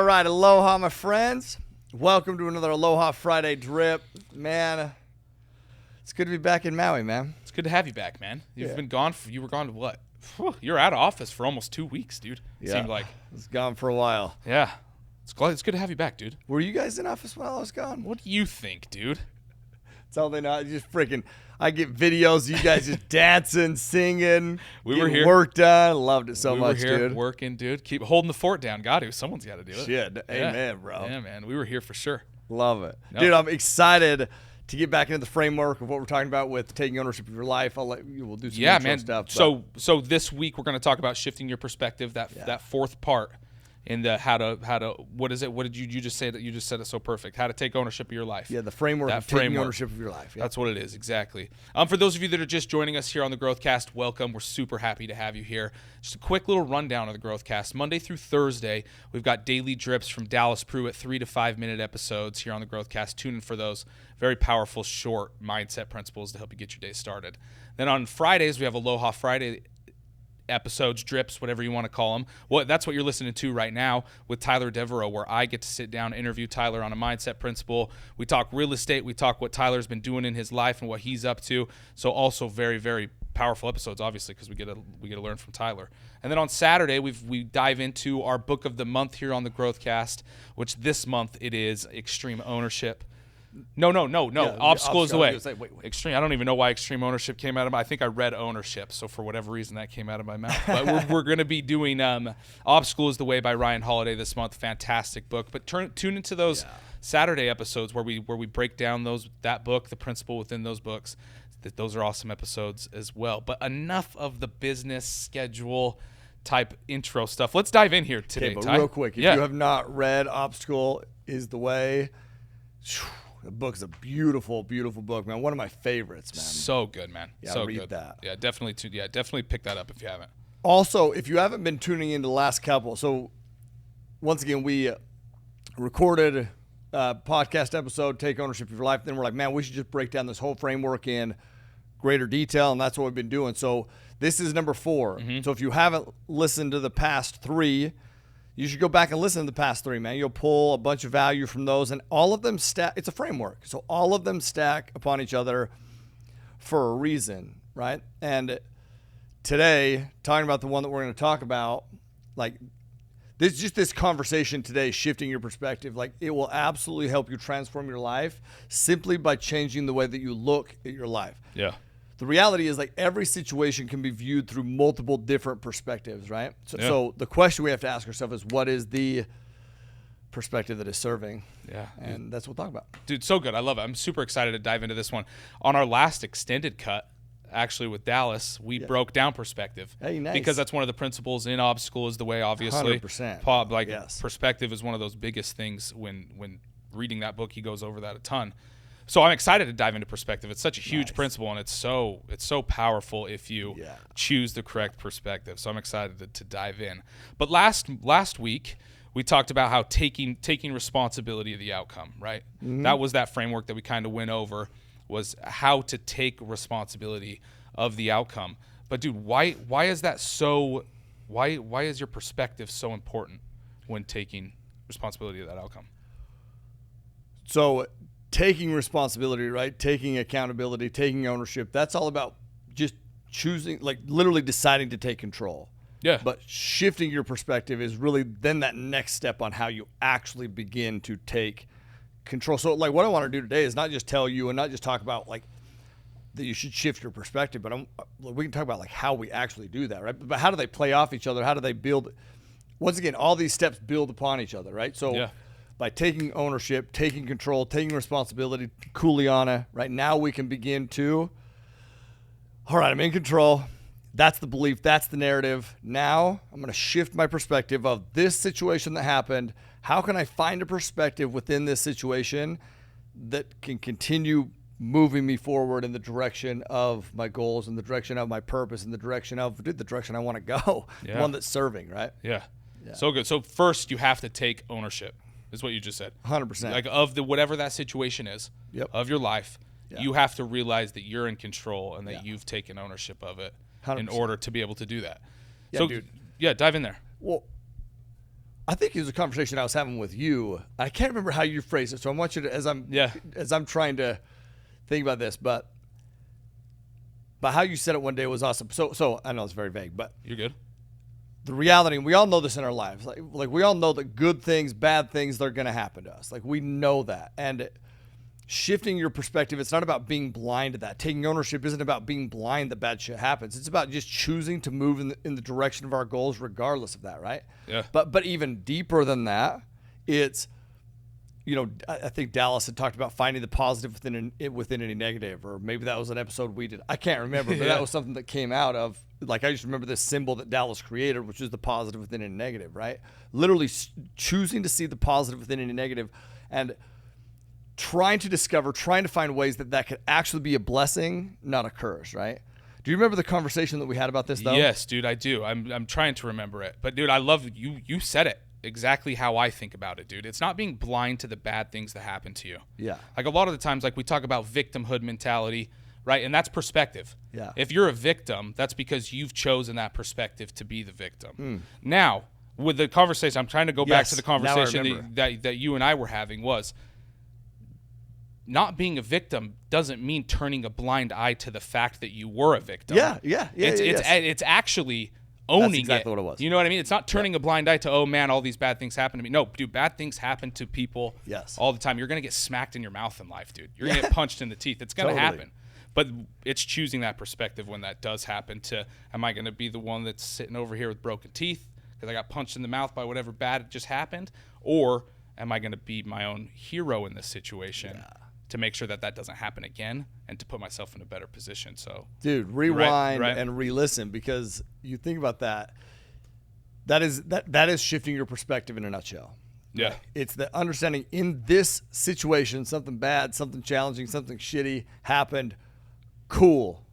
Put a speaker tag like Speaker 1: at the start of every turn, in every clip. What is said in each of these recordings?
Speaker 1: right, aloha, my friends. Welcome to another Aloha Friday drip. Man, it's good to be back in Maui, man.
Speaker 2: It's good to have you back, man. You've been gone. You were gone to what? You're out of office for almost 2 weeks, dude. It seemed like.
Speaker 1: I was gone for a while.
Speaker 2: Yeah. It's good to have you back, dude.
Speaker 1: Were you guys in office while I was gone?
Speaker 2: What do you think, dude?
Speaker 1: That's all they know. Just freaking, I get videos of you guys just dancing, singing,
Speaker 2: We were here.
Speaker 1: work done. Loved it so
Speaker 2: we
Speaker 1: much,
Speaker 2: were here
Speaker 1: dude.
Speaker 2: Working, dude. Keep holding the fort down. Got to. Someone's got to do it.
Speaker 1: Shit.
Speaker 2: Yeah.
Speaker 1: Amen, bro.
Speaker 2: Yeah, man. We were here for sure.
Speaker 1: Love it.
Speaker 2: No.
Speaker 1: Dude, I'm excited to get back into the framework of what we're talking about with taking ownership of your life. We'll do some intro
Speaker 2: man.
Speaker 1: stuff.
Speaker 2: So this week we're going to talk about shifting your perspective. That fourth part in the how to what is it? What did you just say that you just said it so perfect? How to take ownership of your life.
Speaker 1: Yeah, the framework of taking ownership of your life. Yeah.
Speaker 2: That's what it is, exactly. For those of you that are just joining us here on the Growthcast, welcome. We're super happy to have you here. Just a quick little rundown of the Growthcast. Monday through Thursday, we've got daily drips from Dallas Pruitt, 3 to 5 minute episodes here on the Growthcast. Tune in for those very powerful, short mindset principles to help you get your day started. Then on Fridays, we have Aloha Friday episodes, drips, whatever you want to call them. Well, that's what you're listening to right now with Tyler Deveraux, where I get to sit down, interview Tyler on a mindset principle. We talk real estate. We talk what Tyler's been doing in his life and what he's up to. So also very, very powerful episodes, obviously, because we get to learn from Tyler. And then on Saturday, we dive into our book of the month here on the Growthcast, which this month it is Extreme Ownership. No.
Speaker 1: Yeah,
Speaker 2: Obstacle is the way.
Speaker 1: Say, wait.
Speaker 2: Extreme. I don't even know why extreme ownership came out of my. I think I read ownership, so for whatever reason that came out of my mouth. But we're going to be doing Obstacle is the Way by Ryan Holiday this month. Fantastic book. But tune into those Saturday episodes where we break down that book, the principle within those books. Those are awesome episodes as well. But enough of the business schedule type intro stuff. Let's dive in here today.
Speaker 1: Okay, but
Speaker 2: Ty.
Speaker 1: real quick, if you have not read Obstacle is the Way, the book's a beautiful, beautiful book, man. One of my favorites, man.
Speaker 2: So good, man.
Speaker 1: Yeah,
Speaker 2: so
Speaker 1: read
Speaker 2: good.
Speaker 1: that.
Speaker 2: Yeah, definitely pick that up if you haven't.
Speaker 1: Also, if you haven't been tuning in the last couple, so once again, we recorded a podcast episode, Take Ownership of Your Life. Then we're like, man, we should just break down this whole framework in greater detail, and that's what we've been doing. So this is number 4.
Speaker 2: Mm-hmm.
Speaker 1: So if you haven't listened to the past 3, you should go back and listen to the past 3, man. You'll pull a bunch of value from those, and all of them stack. It's a framework, so all of them stack upon each other for a reason, right? And today, talking about the one that we're going to talk about, like this conversation today, shifting your perspective, like it will absolutely help you transform your life simply by changing the way that you look at your life.
Speaker 2: Yeah.
Speaker 1: The reality is, like, every situation can be viewed through multiple different perspectives, right? So the question we have to ask ourselves is, what is the perspective that is serving?
Speaker 2: Yeah.
Speaker 1: And that's what we'll talk about.
Speaker 2: Dude, so good. I love it. I'm super excited to dive into this one. On our last extended cut, actually with Dallas, we broke down perspective.
Speaker 1: Hey, nice.
Speaker 2: Because that's one of the principles in Obstacle is the Way, obviously.
Speaker 1: 100%.
Speaker 2: Yes. Perspective is one of those biggest things when reading that book. He goes over that a ton. So I'm excited to dive into perspective. It's such a huge principle, and it's so powerful if you choose the correct perspective. So I'm excited to dive in. But last week we talked about how taking responsibility of the outcome, right? Mm-hmm. That was that framework that we kind of went over, was how to take responsibility of the outcome. But dude, why is that so? Why is your perspective so important when taking responsibility of that outcome?
Speaker 1: So taking responsibility, right? Taking accountability, taking ownership. That's all about just choosing, like literally deciding to take control.
Speaker 2: Yeah.
Speaker 1: But shifting your perspective is really then that next step on how you actually begin to take control. So like what I want to do today is not just tell you and not just talk about like that you should shift your perspective, but we can talk about like how we actually do that, right? But how do they play off each other? How do they build? Once again, all these steps build upon each other, right? So by taking ownership, taking control, taking responsibility, kuleana, right now we can begin to, all right, I'm in control. That's the belief. That's the narrative. Now I'm going to shift my perspective of this situation that happened. How can I find a perspective within this situation that can continue moving me forward in the direction of my goals, in the direction of my purpose, in the direction of the direction I want to go, the one that's serving, right?
Speaker 2: Yeah. So good. So first you have to take ownership. Is what you just said.
Speaker 1: 100%.
Speaker 2: Like of the whatever that situation is of your life, you have to realize that you're in control and that you've taken ownership of it
Speaker 1: 100%.
Speaker 2: in order to be able to do that.
Speaker 1: Yeah,
Speaker 2: so,
Speaker 1: dude.
Speaker 2: dive in there.
Speaker 1: Well, I think it was a conversation I was having with you. I can't remember how you phrased it, so I want you to, as I'm trying to think about this, but how you said it one day was awesome. So I know it's very vague, but
Speaker 2: You're good.
Speaker 1: the reality, and we all know this in our lives, like we all know that good things, bad things, they're going to happen to us. Like we know that. And shifting your perspective, it's not about being blind to that. Taking ownership isn't about being blind that bad shit happens. It's about just choosing to move in the direction of our goals regardless of that, right?
Speaker 2: Yeah.
Speaker 1: But even deeper than that, it's, I think Dallas had talked about finding the positive within any negative, or maybe that was an episode we did. I can't remember, but that was something that came out of, like, I just remember this symbol that Dallas created, which is the positive within any negative, right? Literally choosing to see the positive within any negative and trying to find ways that could actually be a blessing, not a curse, right? Do you remember the conversation that we had about this, though?
Speaker 2: Yes, dude, I do. I'm trying to remember it. But, dude, I love you said it exactly how I think about it, dude. It's not being blind to the bad things that happen to you.
Speaker 1: Yeah.
Speaker 2: Like a lot of the times, like we talk about victimhood mentality, right? And that's perspective.
Speaker 1: Yeah.
Speaker 2: If you're a victim, that's because you've chosen that perspective to be the victim. Now, with the conversation, I'm trying to go back to the conversation that you and I were having was, not being a victim doesn't mean turning a blind eye to the fact that you were a victim. It's actually owning it.
Speaker 1: That's exactly what it was.
Speaker 2: You know what I mean? It's not turning a blind eye to, oh man, all these bad things happen to me. No, dude, bad things happen to people all the time. You're going to get smacked in your mouth in life, dude. You're going to get punched in the teeth. It's going to happen. But it's choosing that perspective when that does happen to, am I going to be the one that's sitting over here with broken teeth because I got punched in the mouth by whatever bad just happened? Or am I going to be my own hero in this situation? To make sure that doesn't happen again and to put myself in a better position. So,
Speaker 1: dude, rewind and re-listen, because you think about that. That is shifting your perspective in a nutshell.
Speaker 2: Yeah.
Speaker 1: It's the understanding in this situation, something bad, something challenging, something shitty happened. Cool.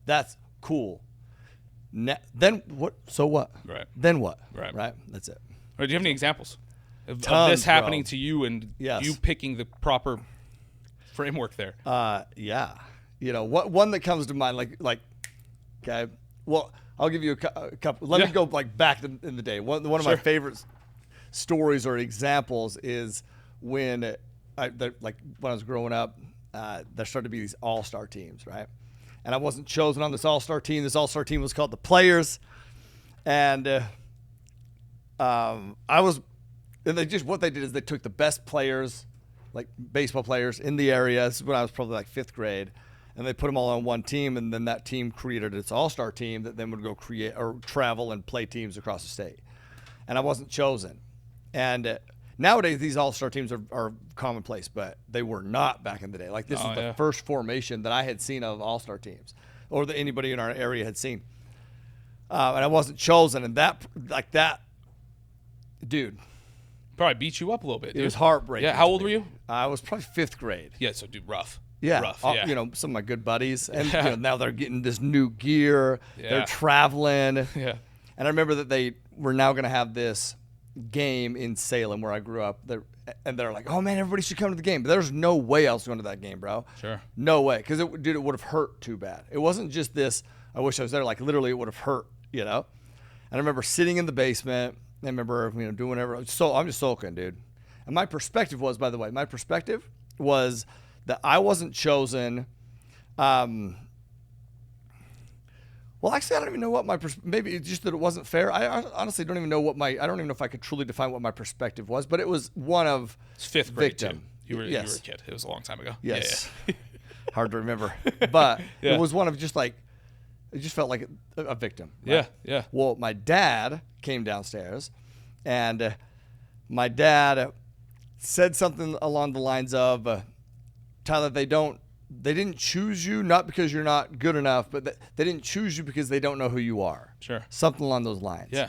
Speaker 1: That's cool. Then what? So what?
Speaker 2: Right.
Speaker 1: Then what?
Speaker 2: Right.
Speaker 1: That's it.
Speaker 2: Do you have any examples of this happening to you and you picking the proper framework there?
Speaker 1: Yeah. One that comes to mind, like, okay, well, I'll give you a couple. Let me go like back in the day. One of my favorite stories or examples is when I was growing up, there started to be these all-star teams, right? And I wasn't chosen on this all-star team. This all-star team was called the Players, and what they did is they took the best players, like baseball players in the area. This is when I was probably like 5th grade, and they put them all on one team, and then that team created its all-star team that then would go create or travel and play teams across the state. And I wasn't chosen. And nowadays these all-star teams are commonplace, but they were not back in the day. Like this was the first formation that I had seen of all-star teams, or that anybody in our area had seen. And I wasn't chosen, and that dude.
Speaker 2: Probably beat you up a little bit, dude.
Speaker 1: It was heartbreaking.
Speaker 2: Yeah, how old were you?
Speaker 1: I was probably 5th grade.
Speaker 2: Yeah, so dude, rough.
Speaker 1: Yeah,
Speaker 2: rough.
Speaker 1: Some of my good buddies, and now they're getting this new gear.
Speaker 2: Yeah.
Speaker 1: They're traveling.
Speaker 2: Yeah.
Speaker 1: And I remember that they were now going to have this game in Salem where I grew up. And they're like, "Oh man, everybody should come to the game." But there's no way I was going to that game, bro.
Speaker 2: Sure.
Speaker 1: No way, because it would have hurt too bad. It wasn't just this. I wish I was there. Like literally, it would have hurt. And I remember sitting in the basement. I remember doing whatever. So I'm just sulking, dude. And my perspective was, by the way, that I wasn't chosen. Well, actually, I don't even know what maybe it's just that it wasn't fair. I honestly don't even know I don't even know if I could truly define what my perspective was, but it was one of
Speaker 2: it's 5th grade
Speaker 1: victim.
Speaker 2: Too. You were a kid. It was a long time ago.
Speaker 1: Yes. Yeah. Hard to remember. But it was one of just like, it just felt like a victim. Right?
Speaker 2: Yeah.
Speaker 1: Well, my dad came downstairs, and my dad said something along the lines of, Tyler, they didn't choose you not because you're not good enough, but they didn't choose you because they don't know who you are.
Speaker 2: Sure.
Speaker 1: Something along those lines.
Speaker 2: Yeah.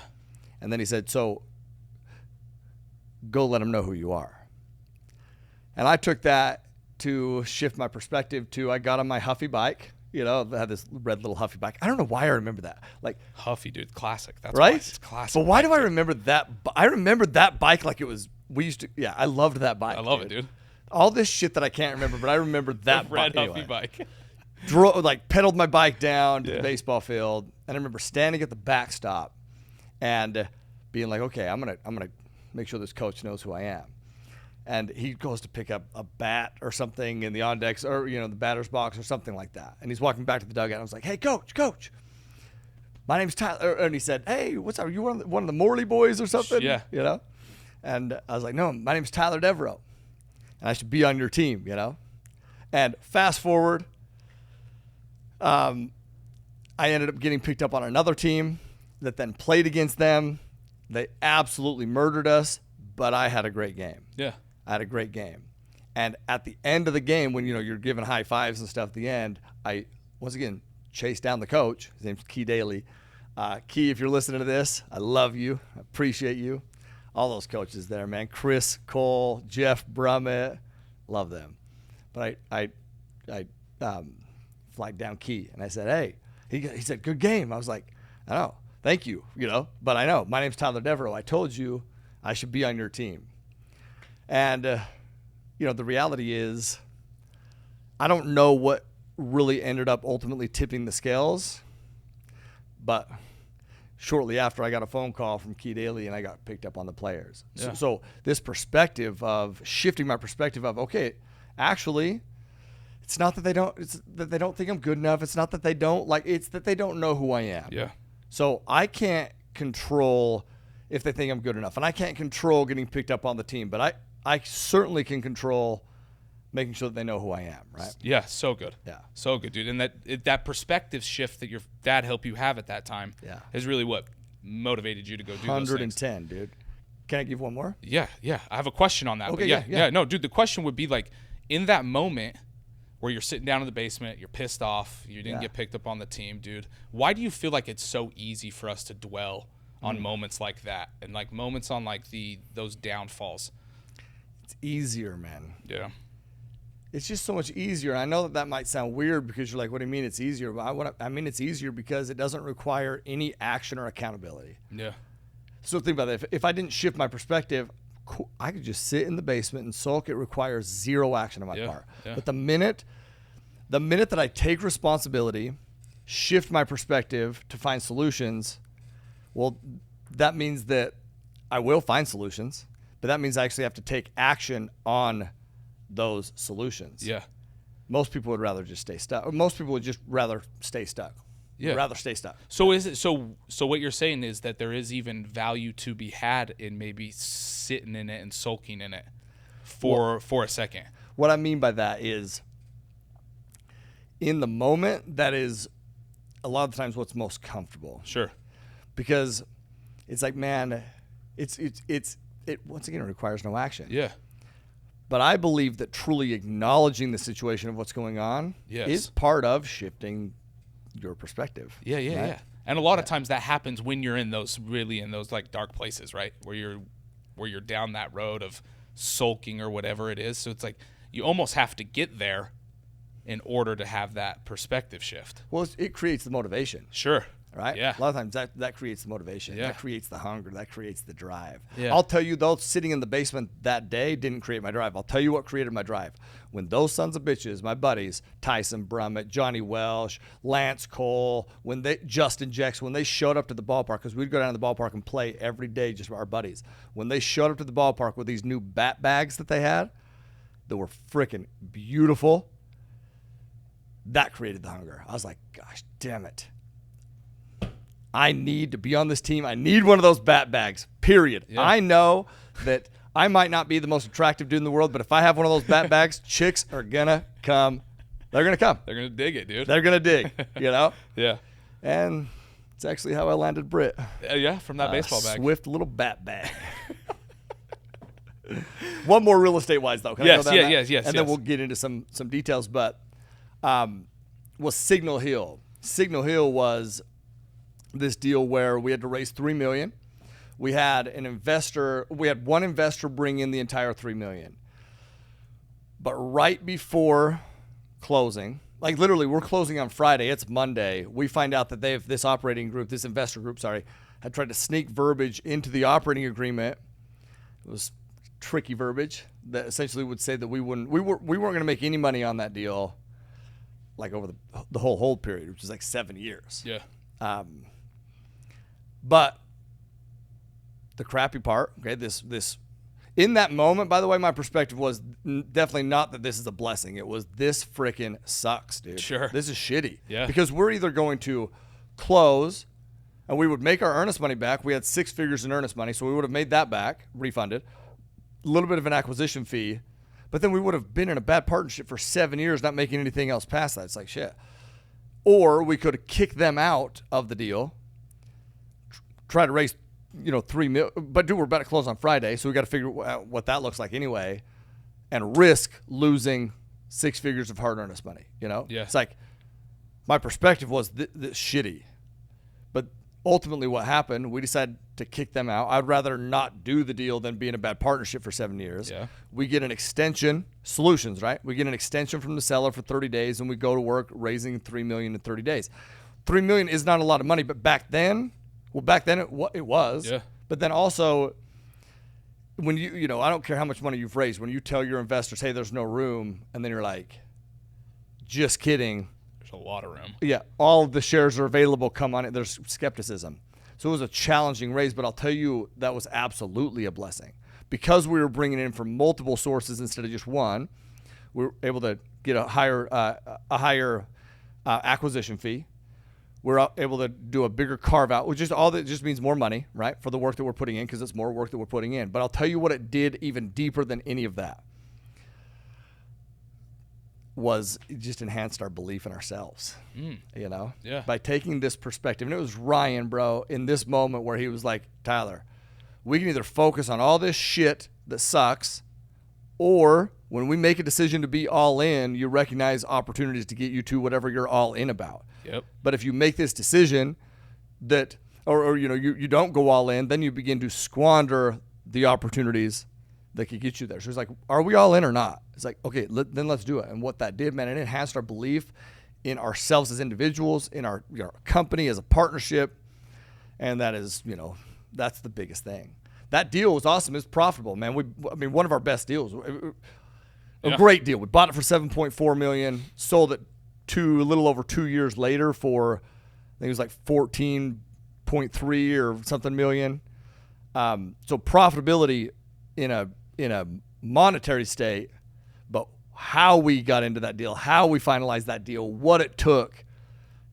Speaker 1: And then he said, so go let them know who you are. And I took that to shift my perspective to, I got on my Huffy bike. I had this red little Huffy bike. I don't know why I remember that. Like
Speaker 2: Huffy, dude, classic. That's
Speaker 1: right?
Speaker 2: Why it's classic.
Speaker 1: But why do I remember that? I remember that bike like it was, I loved that bike.
Speaker 2: I love it, dude.
Speaker 1: All this shit that I can't remember, but I remember that
Speaker 2: red Huffy bike.
Speaker 1: Pedaled my bike down to the baseball field, and I remember standing at the backstop and being like, okay, I'm gonna make sure this coach knows who I am. And he goes to pick up a bat or something in the on decks or the batter's box or something like that. And he's walking back to the dugout. I was like, hey, coach, my name's Tyler. And he said, hey, what's up? Are you one of the Morley boys or something?
Speaker 2: Yeah.
Speaker 1: And I was like, no, my name's Tyler Deveraux, and I should be on your team. And fast forward, I ended up getting picked up on another team that then played against them. They absolutely murdered us, but I had a great game.
Speaker 2: Yeah.
Speaker 1: I had a great game. And at the end of the game, when you're giving high fives and stuff at the end, I once again chased down the coach. His name's Key Daly. Key, if you're listening to this, I love you. I appreciate you. All those coaches there, man. Chris Cole, Jeff Brummett, love them. But I flagged down Key, and I said, hey. He said, good game. I was like, I know. Thank you, But I know. My name's Tyler Deveraux. I told you I should be on your team. And, the reality is I don't know what really ended up ultimately tipping the scales. But shortly after, I got a phone call from Key Daly, and I got picked up on the players.
Speaker 2: Yeah.
Speaker 1: So this perspective of shifting my perspective of, okay, actually, it's not that they don't think I'm good enough. It's not that they don't it's that they don't know who I am.
Speaker 2: Yeah.
Speaker 1: So I can't control if they think I'm good enough, and I can't control getting picked up on the team, but I certainly can control making sure that they know who I am, right?
Speaker 2: Yeah, so good.
Speaker 1: Yeah.
Speaker 2: So good, dude. And that perspective shift that your dad helped you have at that time is really what motivated you to go do
Speaker 1: 110,
Speaker 2: those things.
Speaker 1: dude. Can I give one more?
Speaker 2: Yeah. I have a question on that.
Speaker 1: Okay,
Speaker 2: but
Speaker 1: yeah.
Speaker 2: No, dude, the question would be like, in that moment where you're sitting down in the basement, you're pissed off, you didn't get picked up on the team, dude, why do you feel like it's so easy for us to dwell on moments like that and like moments on like those downfalls?
Speaker 1: It's easier, man.
Speaker 2: Yeah.
Speaker 1: It's just so much easier. I know that might sound weird because you're like, what do you mean it's easier? But I mean it's easier because it doesn't require any action or accountability.
Speaker 2: Yeah. So
Speaker 1: think about that. If I didn't shift my perspective, I could just sit in the basement and sulk. It requires zero action on my part. Yeah. But the minute that I take responsibility, shift my perspective to find solutions, well, that means that I will find solutions, but that means I actually have to take action on those solutions.
Speaker 2: Yeah.
Speaker 1: Most people would rather just stay stuck. Or most people would just rather stay stuck.
Speaker 2: Yeah.
Speaker 1: Rather stay stuck.
Speaker 2: So is it so what you're saying is that there is even value to be had in maybe sitting in it and sulking in it for a second.
Speaker 1: What I mean by that is in the moment, that is a lot of the times what's most comfortable.
Speaker 2: Sure.
Speaker 1: Because it's like, man, it once again, it requires no action.
Speaker 2: Yeah.
Speaker 1: But I believe that truly acknowledging the situation of what's going on is part of shifting your perspective.
Speaker 2: Yeah.
Speaker 1: Right?
Speaker 2: Yeah. And a lot of times that happens when you're in those like dark places, right? Where you're down that road of sulking or whatever it is. So it's like you almost have to get there in order to have that perspective shift.
Speaker 1: Well, it creates the motivation.
Speaker 2: Sure.
Speaker 1: Right?
Speaker 2: Yeah.
Speaker 1: A lot of times that creates the motivation.
Speaker 2: Yeah.
Speaker 1: That creates the hunger. That creates the drive.
Speaker 2: Yeah.
Speaker 1: I'll tell you, though, sitting in the basement that day didn't create my drive. I'll tell you what created my drive. When those sons of bitches, my buddies, Tyson Brummett, Johnny Welsh, Lance Cole, Justin Jackson, when they showed up to the ballpark, because we'd go down to the ballpark and play every day, just our buddies. When they showed up to the ballpark with these new bat bags that they had, that were freaking beautiful, that created the hunger. I was like, gosh, damn it. I need to be on this team. I need one of those bat bags, period. Yeah. I know that I might not be the most attractive dude in the world, but if I have one of those bat bags, chicks are going to come. They're going to come.
Speaker 2: They're going to dig it, dude.
Speaker 1: They're going to dig,
Speaker 2: Yeah.
Speaker 1: And it's actually how I landed Britt.
Speaker 2: Yeah, from that baseball bag.
Speaker 1: Swift little bat bag. One more real estate-wise, though. Can
Speaker 2: yes,
Speaker 1: I go down
Speaker 2: yes.
Speaker 1: And then we'll get into some details. But was Signal Hill. Signal Hill was this deal where we had to raise $3 million. We had one investor bring in the entire $3 million. But right before closing, like literally we're closing on Friday, it's Monday, we find out that this investor group, had tried to sneak verbiage into the operating agreement. It was tricky verbiage that essentially would say that we weren't going to make any money on that deal like over the whole hold period, which is like 7 years.
Speaker 2: Yeah.
Speaker 1: But the crappy part. Okay, this in that moment, by the way, my perspective was definitely not that this is a blessing. It was this freaking sucks, dude.
Speaker 2: Sure.
Speaker 1: This is shitty.
Speaker 2: Yeah.
Speaker 1: Because we're either going to close and we would make our earnest money back. We had 6 figures in earnest money, so we would have made that back, refunded. A little bit of an acquisition fee, but then we would have been in a bad partnership for 7 years, not making anything else past that. It's like shit. Or we could have kicked them out of the deal, try to raise, $3 million, but dude, we're about to close on Friday, so we got to figure out what that looks like anyway, and risk losing 6 figures of hard earnest money.
Speaker 2: Yeah.
Speaker 1: It's like my perspective was this shitty, but ultimately what happened, we decided to kick them out. I'd rather not do the deal than be in a bad partnership for 7 years.
Speaker 2: Yeah.
Speaker 1: We get an extension, solutions, right? We get an extension from the seller for 30 days, and we go to work raising $3 million in 30 days. $3 million is not a lot of money, but back then it was.
Speaker 2: Yeah.
Speaker 1: But then also, when I don't care how much money you've raised, when you tell your investors, hey, there's no room, and then you're like, just kidding.
Speaker 2: There's a lot of room.
Speaker 1: Yeah, all of the shares are available. Come on it. There's skepticism. So it was a challenging raise, but I'll tell you that was absolutely a blessing. Because we were bringing in from multiple sources instead of just one, we were able to get a higher acquisition fee. We're able to do a bigger carve out, which is all that just means more money, right, for the work that we're putting in, because it's more work that we're putting in. But I'll tell you what it did even deeper than any of that was it just enhanced our belief in ourselves,
Speaker 2: Yeah.
Speaker 1: by taking this perspective. And it was Ryan, bro, in this moment where he was like, Tyler, we can either focus on all this shit that sucks, or when we make a decision to be all in, you recognize opportunities to get you to whatever you're all in about.
Speaker 2: Yep.
Speaker 1: But if you make this decision that, or you don't go all in, then you begin to squander the opportunities that could get you there. So it's like, are we all in or not? It's like, okay, then let's do it. And what that did, man, it enhanced our belief in ourselves as individuals, in our company as a partnership. And that is, that's the biggest thing. That deal was awesome. It's profitable, man. One of our best deals. A great deal. We bought it for $7.4 million, sold it a little over 2 years later for, I think it was like 14.3 or something million. So profitability in a monetary state, but how we got into that deal, how we finalized that deal, what it took,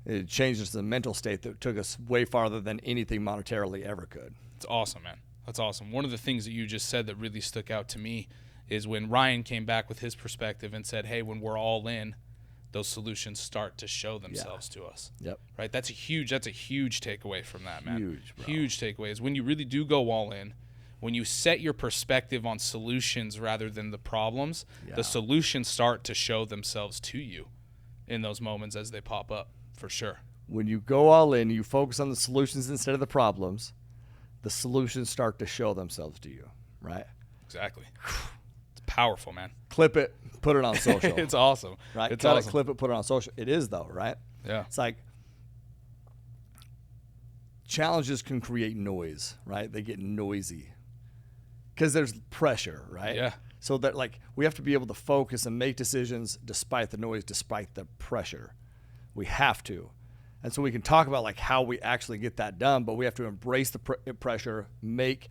Speaker 1: it changed us to the mental state that took us way farther than anything monetarily ever could.
Speaker 2: It's awesome, man. That's awesome. One of the things that you just said that really stuck out to me is when Ryan came back with his perspective and said, hey, when we're all in, those solutions start to show themselves to us.
Speaker 1: Yep.
Speaker 2: Right? That's a huge takeaway from that, man.
Speaker 1: Huge, bro.
Speaker 2: Huge takeaway is when you really do go all in, when you set your perspective on solutions rather than the problems, the solutions start to show themselves to you in those moments as they pop up, for sure.
Speaker 1: When you go all in, you focus on the solutions instead of the problems, the solutions start to show themselves to you, right?
Speaker 2: Exactly. It's powerful, man.
Speaker 1: Clip it, put it on social.
Speaker 2: It's awesome.
Speaker 1: Right?
Speaker 2: It's
Speaker 1: Cut
Speaker 2: awesome.
Speaker 1: it, clip it, put it on social. It is, though, right?
Speaker 2: Yeah.
Speaker 1: It's like challenges can create noise, right? They get noisy because there's pressure, right?
Speaker 2: Yeah.
Speaker 1: So that we have to be able to focus and make decisions despite the noise, despite the pressure. We have to. And so we can talk about how we actually get that done, but we have to embrace the pressure, make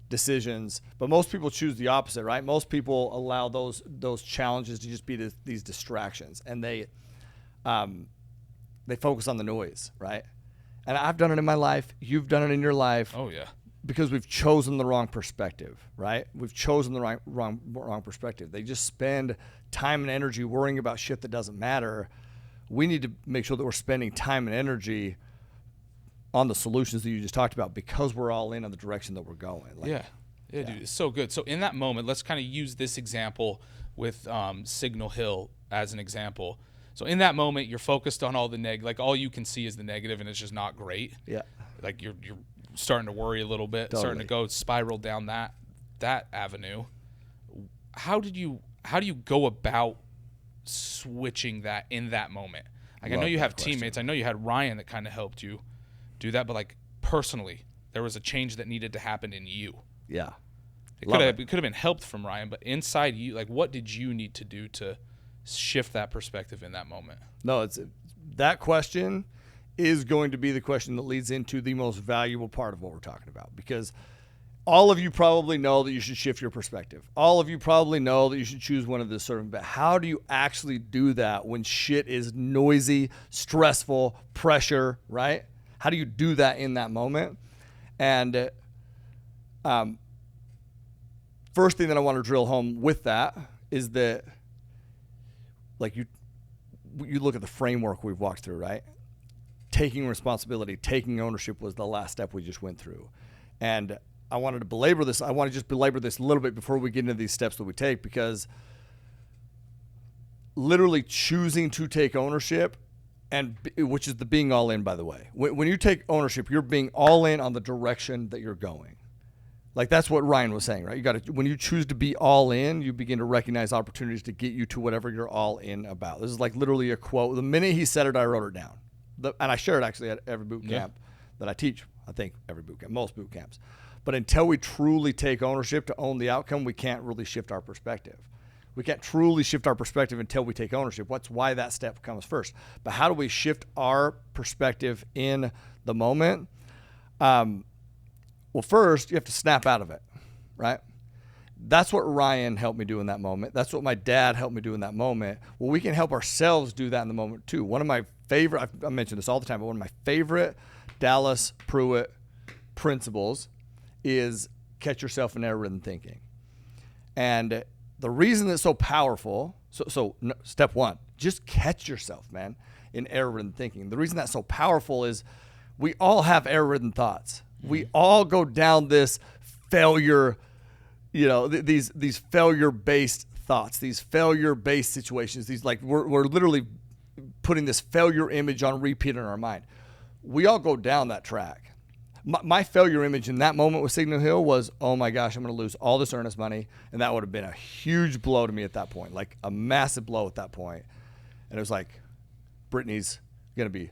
Speaker 1: decisions. But most people choose the opposite, right? Most people allow those challenges to just be these distractions, and they focus on the noise, right? And I've done it in my life. You've done it in your life.
Speaker 2: Oh yeah.
Speaker 1: Because we've chosen the wrong perspective, right? We've chosen the wrong perspective. They just spend time and energy worrying about shit that doesn't matter. We need to make sure that we're spending time and energy on the solutions that you just talked about, because we're all in on the direction that we're going.
Speaker 2: Yeah, dude, it's so good. So in that moment, let's kind of use this example with Signal Hill as an example. So in that moment, you're focused on all the all you can see is the negative, and it's just not great.
Speaker 1: Yeah.
Speaker 2: You're starting to worry a little bit,
Speaker 1: Totally.
Speaker 2: starting to go spiral down that avenue. How do you go about switching that in that moment? I know you have teammates. I know you had Ryan that kind of helped you do that, but personally, there was a change that needed to happen in you.
Speaker 1: Yeah.
Speaker 2: It could have been helped from Ryan, but inside you, what did you need to do to shift that perspective in that moment?
Speaker 1: No, that question is going to be the question that leads into the most valuable part of what we're talking about, because all of you probably know that you should shift your perspective. All of you probably know that you should choose one of the certain, but how do you actually do that when shit is noisy, stressful, pressure, right? How do you do that in that moment? And first thing that I want to drill home with that is that, like, you look at the framework we've walked through, right? Taking responsibility, taking ownership was the last step we just went through. And I wanted to belabor this. I want to just belabor this a little bit before we get into these steps that we take, because literally choosing to take ownership, and which is the being all in, by the way. When you take ownership, you're being all in on the direction that you're going. Like, that's what Ryan was saying, right? You got to, when you choose to be all in, you begin to recognize opportunities to get you to whatever you're all in about. This is like literally a quote. The minute he said it, I wrote it down. And I share it actually at every boot camp that I teach. I think every boot camp, most boot camps. But until we truly take ownership to own the outcome, we can't really shift our perspective. We can't truly shift our perspective until we take ownership. That's why that step comes first. But how do we shift our perspective in the moment? Well, first, you have to snap out of it, right? That's what Ryan helped me do in that moment. That's what my dad helped me do in that moment. Well, we can help ourselves do that in the moment too. One of my favorite, I mention this all the time, but one of my favorite Dallas Pruitt principles is catch yourself in error-ridden thinking. And the reason it's so powerful, step one, just catch yourself, man, in error-ridden thinking. The reason that's so powerful is we all have error-ridden thoughts. We all go down this failure, these failure-based thoughts, these failure-based situations. These, like, we're literally putting this failure image on repeat in our mind. We all go down that track. My failure image in that moment with Signal Hill was, oh my gosh, I'm going to lose all this earnest money. And that would have been a huge blow to me at that point, like a massive blow at that point. And it was like, Brittany's going to be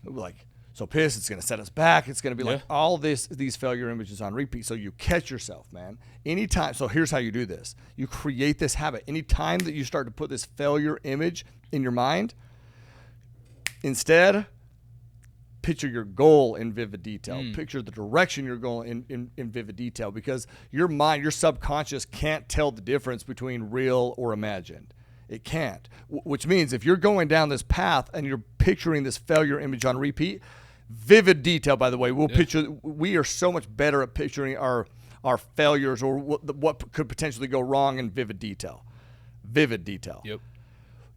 Speaker 1: like so pissed. It's going to set us back. It's going to be like all these failure images on repeat. So you catch yourself, man. Anytime. So here's how you do this. You create this habit. Anytime that you start to put this failure image in your mind, instead, picture your goal in vivid detail. Picture the direction you're going in vivid detail, because your mind, your subconscious can't tell the difference between real or imagined. It can't, which means if you're going down this path and you're picturing this failure image on repeat, vivid detail, by the way, we are so much better at picturing our failures or what could potentially go wrong in vivid detail. Vivid detail.
Speaker 2: Yep.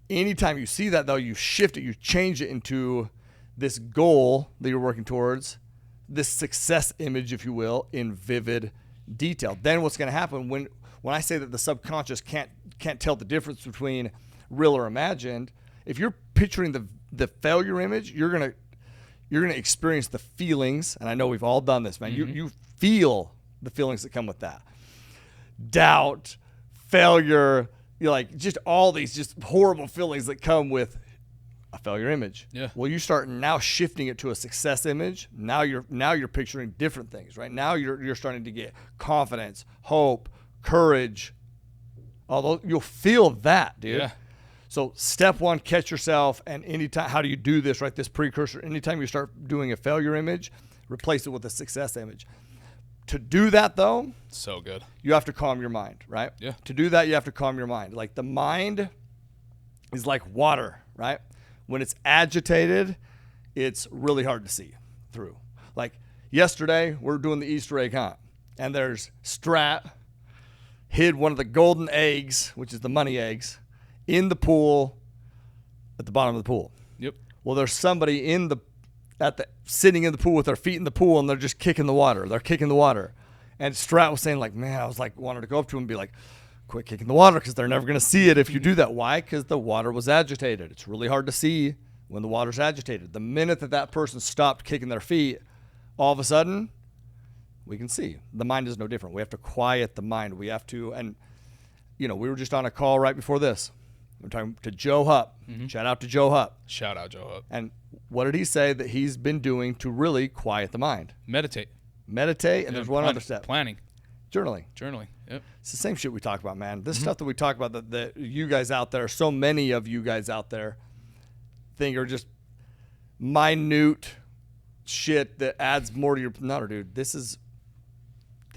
Speaker 1: Anytime you see that, though, you shift it, you change it into this goal that you're working towards, this success image, if you will, in vivid detail. Then what's going to happen when I say that the subconscious can't tell the difference between real or imagined, if you're picturing the failure image, you're gonna experience the feelings, and I know we've all done this, man. You feel the feelings that come with that. Doubt, failure, like just all these just horrible feelings that come with a failure image.
Speaker 2: Yeah.
Speaker 1: Well, you start now shifting it to a success image. Now you're picturing different things, right? Now you're starting to get confidence, hope, courage. Although you'll feel that, dude.
Speaker 2: Yeah.
Speaker 1: So step one, catch yourself. And anytime, how do you do this, right? This precursor, anytime you start doing a failure image, replace it with a success image. To do that, though,
Speaker 2: so good.
Speaker 1: You have to calm your mind, right?
Speaker 2: Yeah.
Speaker 1: To do that, you have to calm your mind. Like, the mind is like water, right? When it's agitated, it's really hard to see through. Like yesterday, we're doing the Easter egg hunt, and there's Strat hid one of the golden eggs, which is the money eggs, in the pool at the bottom of the pool.
Speaker 2: Yep.
Speaker 1: Well, there's somebody sitting in the pool with their feet in the pool, and they're just kicking the water. They're kicking the water. And Strat was saying, like, man, I was like, wanted to go up to him and be like, quit kicking the water, because they're never going to see it if you do that. Why? Because the water was agitated. It's really hard to see when the water's agitated. The minute that person stopped kicking their feet, all of a sudden, we can see. The mind is no different. We have to quiet the mind. We have to, and, we were just on a call right before this. We're talking to Joe Hupp. Mm-hmm. Shout out to Joe Hupp.
Speaker 2: Shout out Joe Hupp.
Speaker 1: And what did he say that he's been doing to really quiet the mind?
Speaker 2: Meditate.
Speaker 1: And there's one other step.
Speaker 2: Planning.
Speaker 1: Journaling.
Speaker 2: Yep.
Speaker 1: It's the same shit we talk about, man. This stuff that we talk about that you guys out there, so many of you guys out there think are just minute shit that adds more to your... No, dude. These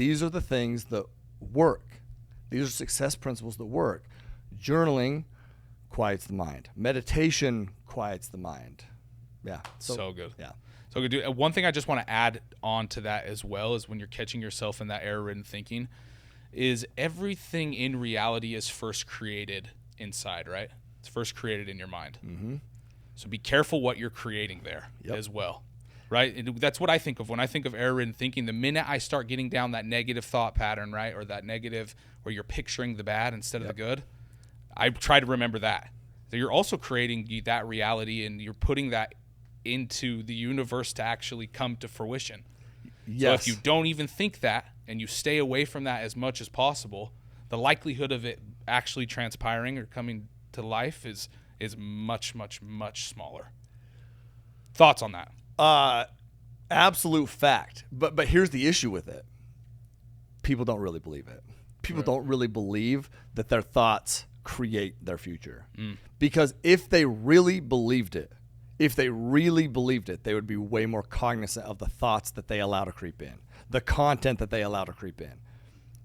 Speaker 1: these are the things that work. These are success principles that work. Journaling quiets the mind. Meditation quiets the mind. Yeah.
Speaker 2: So good.
Speaker 1: Yeah.
Speaker 2: So good, dude. One thing I just want to add on to that as well is when you're catching yourself in that error-ridden thinking is everything in reality is first created inside, right? It's first created in your mind.
Speaker 1: Mm-hmm.
Speaker 2: So be careful what you're creating there as well, right? And that's what I think of when I think of error-ridden thinking. The minute I start getting down that negative thought pattern, right, or that negative where you're picturing the bad instead of the good, I try to remember that you're also creating that reality and you're putting that into the universe to actually come to fruition.
Speaker 1: Yes.
Speaker 2: So if you don't even think that and you stay away from that as much as possible, the likelihood of it actually transpiring or coming to life is much, much, much smaller. Thoughts on that?
Speaker 1: Absolute fact. But here's the issue with it. People don't really believe it. People don't really believe that their thoughts create their future. Because if they really believed it, they would be way more cognizant of the thoughts that they allow to creep in, the content that they allow to creep in.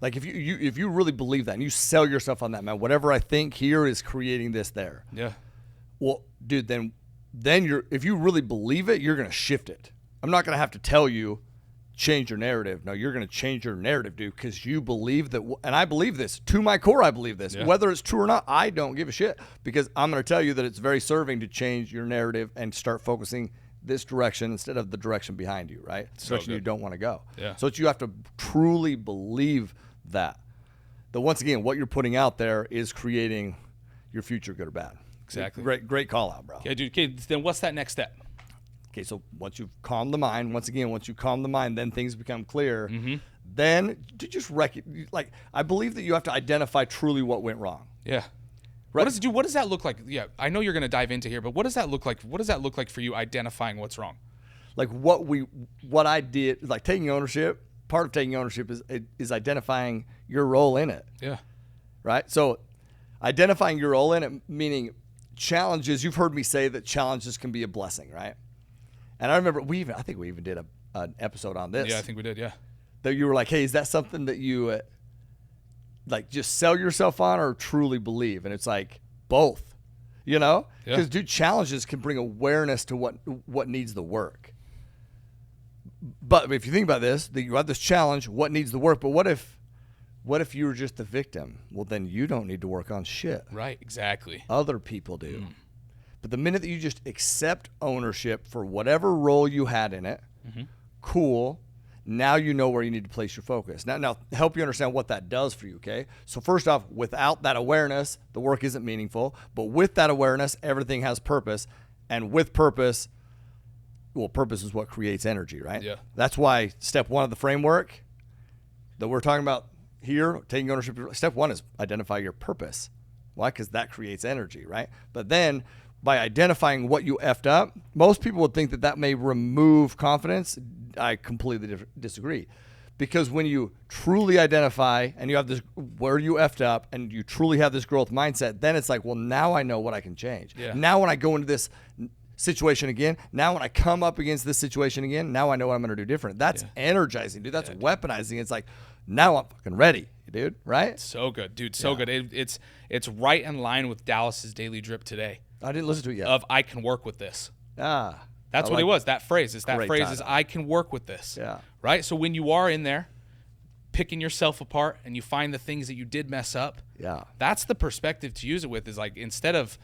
Speaker 1: Like if you really believe that and you sell yourself on that, man, whatever I think here is creating this there.
Speaker 2: Yeah.
Speaker 1: Well, dude, then if you really believe it, you're going to shift it. I'm not going to have to tell you change your narrative. No, you're going to change your narrative, dude, because you believe that. And I believe this to my core. I believe this. Whether it's true or not, I don't give a shit, because I'm going to tell you that it's very serving to change your narrative and start focusing this direction instead of the direction behind you, right? The direction you don't want to go.
Speaker 2: Yeah.
Speaker 1: So you have to truly believe that once again, what you're putting out there is creating your future, good or bad.
Speaker 2: Exactly.
Speaker 1: Great call out, bro.
Speaker 2: Okay, dude. Okay, then what's that next step?
Speaker 1: Okay, so once you've calmed the mind, then things become clear.
Speaker 2: Mm-hmm.
Speaker 1: Then to just I believe that you have to identify truly what went wrong.
Speaker 2: Yeah. Right. What does that look like? Yeah, I know you're going to dive into here, but what does that look like? What does that look like for you identifying what's wrong?
Speaker 1: Like what I did, like taking ownership. Part of taking ownership is identifying your role in it. Yeah. Right? So identifying your role in it, meaning challenges. You've heard me say that challenges can be a blessing, right? And I remember I think we even did an episode on this.
Speaker 2: Yeah, I think we did, yeah.
Speaker 1: That you were like, hey, is that something that you just sell yourself on or truly believe? And it's like both, you know? Because, dude, challenges can bring awareness to what needs the work. But if you think about this, that you have this challenge, what needs the work? But what if you were just the victim? Well, then you don't need to work on shit.
Speaker 2: Right, exactly.
Speaker 1: Other people do. But the minute that you just accept ownership for whatever role you had in it, cool, now you know where you need to place your focus. Now, help you understand what that does for you, okay? So first off, without that awareness, the work isn't meaningful. But with that awareness, everything has purpose. And with purpose, purpose is what creates energy, right?
Speaker 2: Yeah.
Speaker 1: That's why step one of the framework that we're talking about here, taking ownership, step one is identify your purpose. Why? Because that creates energy, right? But then by identifying what you effed up, most people would think that may remove confidence. I completely disagree. Because when you truly identify and you have this where you effed up and you truly have this growth mindset, then it's like, well, now I know what I can change. Yeah. Now when I go into this situation again, now when I come up against this situation again, now I know what I'm going to do different. That's energizing, dude. That's weaponizing. It's like, now I'm fucking ready, dude. Right?
Speaker 2: So good, dude. So good. It's right in line with Dallas's daily drip today.
Speaker 1: I didn't listen to it yet.
Speaker 2: Of I can work with this.
Speaker 1: That's
Speaker 2: what it was. That phrase is I can work with this.
Speaker 1: Yeah.
Speaker 2: Right? So when you are in there picking yourself apart and you find the things that you did mess up, that's the perspective to use it with, is like, instead of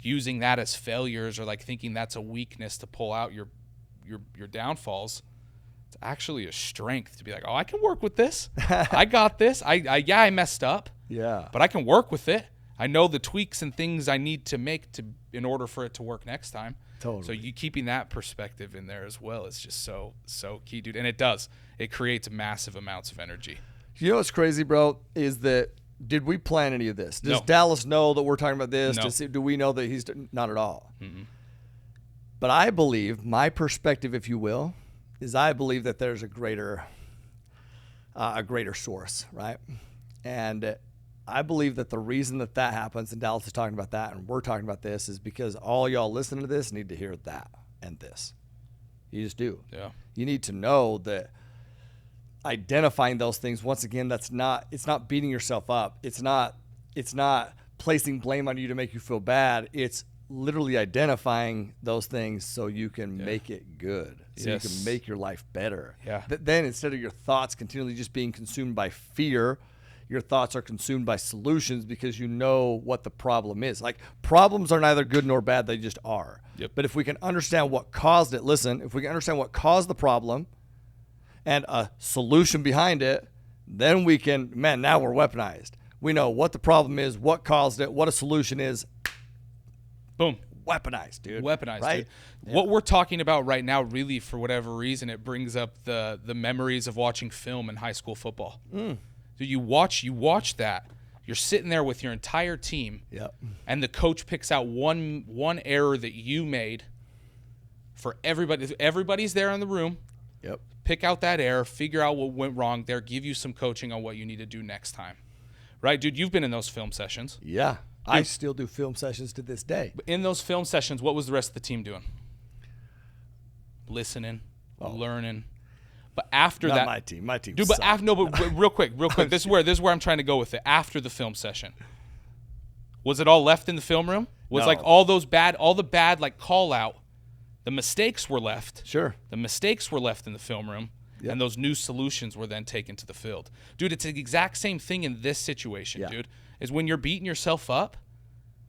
Speaker 2: using that as failures or like thinking that's a weakness to pull out your downfalls, it's actually a strength to be like, oh, I can work with this. I got this. I messed up.
Speaker 1: Yeah.
Speaker 2: But I can work with it. I know the tweaks and things I need to make in order for it to work next time.
Speaker 1: Totally.
Speaker 2: So you keeping that perspective in there as well is just so key, dude. And it does. It creates massive amounts of energy.
Speaker 1: You know what's crazy, bro, is that did we plan any of this? Does
Speaker 2: No.
Speaker 1: Dallas know that we're talking about this?
Speaker 2: No.
Speaker 1: Do we know that he's not at all?
Speaker 2: Mm-mm.
Speaker 1: But I believe, my perspective, if you will, is I believe that there's a greater source, right? And I believe that the reason that happens, and Dallas is talking about that, and we're talking about this, is because all y'all listening to this need to hear that and this. You just do.
Speaker 2: Yeah.
Speaker 1: You need to know that identifying those things, once again, it's not beating yourself up. It's not placing blame on you to make you feel bad. It's literally identifying those things so you can make it good, so you can make your life better.
Speaker 2: Yeah.
Speaker 1: Then instead of your thoughts continually just being consumed by fear, your thoughts are consumed by solutions because you know what the problem is. Like, problems are neither good nor bad, they just are.
Speaker 2: Yep.
Speaker 1: But if we can understand what caused it, if we can understand what caused the problem and a solution behind it, then we can, now we're weaponized. We know what the problem is, what caused it, what a solution is.
Speaker 2: Boom.
Speaker 1: Weaponized, dude.
Speaker 2: Weaponized,
Speaker 1: right?
Speaker 2: dude. Yeah. What we're talking about right now, really, for whatever reason, it brings up the memories of watching film in high school football. So you watch that. You're sitting there with your entire team, and the coach picks out one error that you made for everybody. Everybody's there in the room.
Speaker 1: Yep.
Speaker 2: Pick out that error, figure out what went wrong there, give you some coaching on what you need to do next time. Right, dude? You've been in those film sessions.
Speaker 1: Yeah. I still do film sessions to this day.
Speaker 2: In those film sessions, what was the rest of the team doing? Listening, learning. But after
Speaker 1: Not
Speaker 2: that,
Speaker 1: my team,
Speaker 2: dude. But real quick. This is where I'm trying to go with it. After the film session, was it all left in the film room? Was like all the bad like call out, the mistakes were left.
Speaker 1: Sure.
Speaker 2: The mistakes were left in the film room, and those new solutions were then taken to the field. Dude, it's the exact same thing in this situation, dude. Is when you're beating yourself up,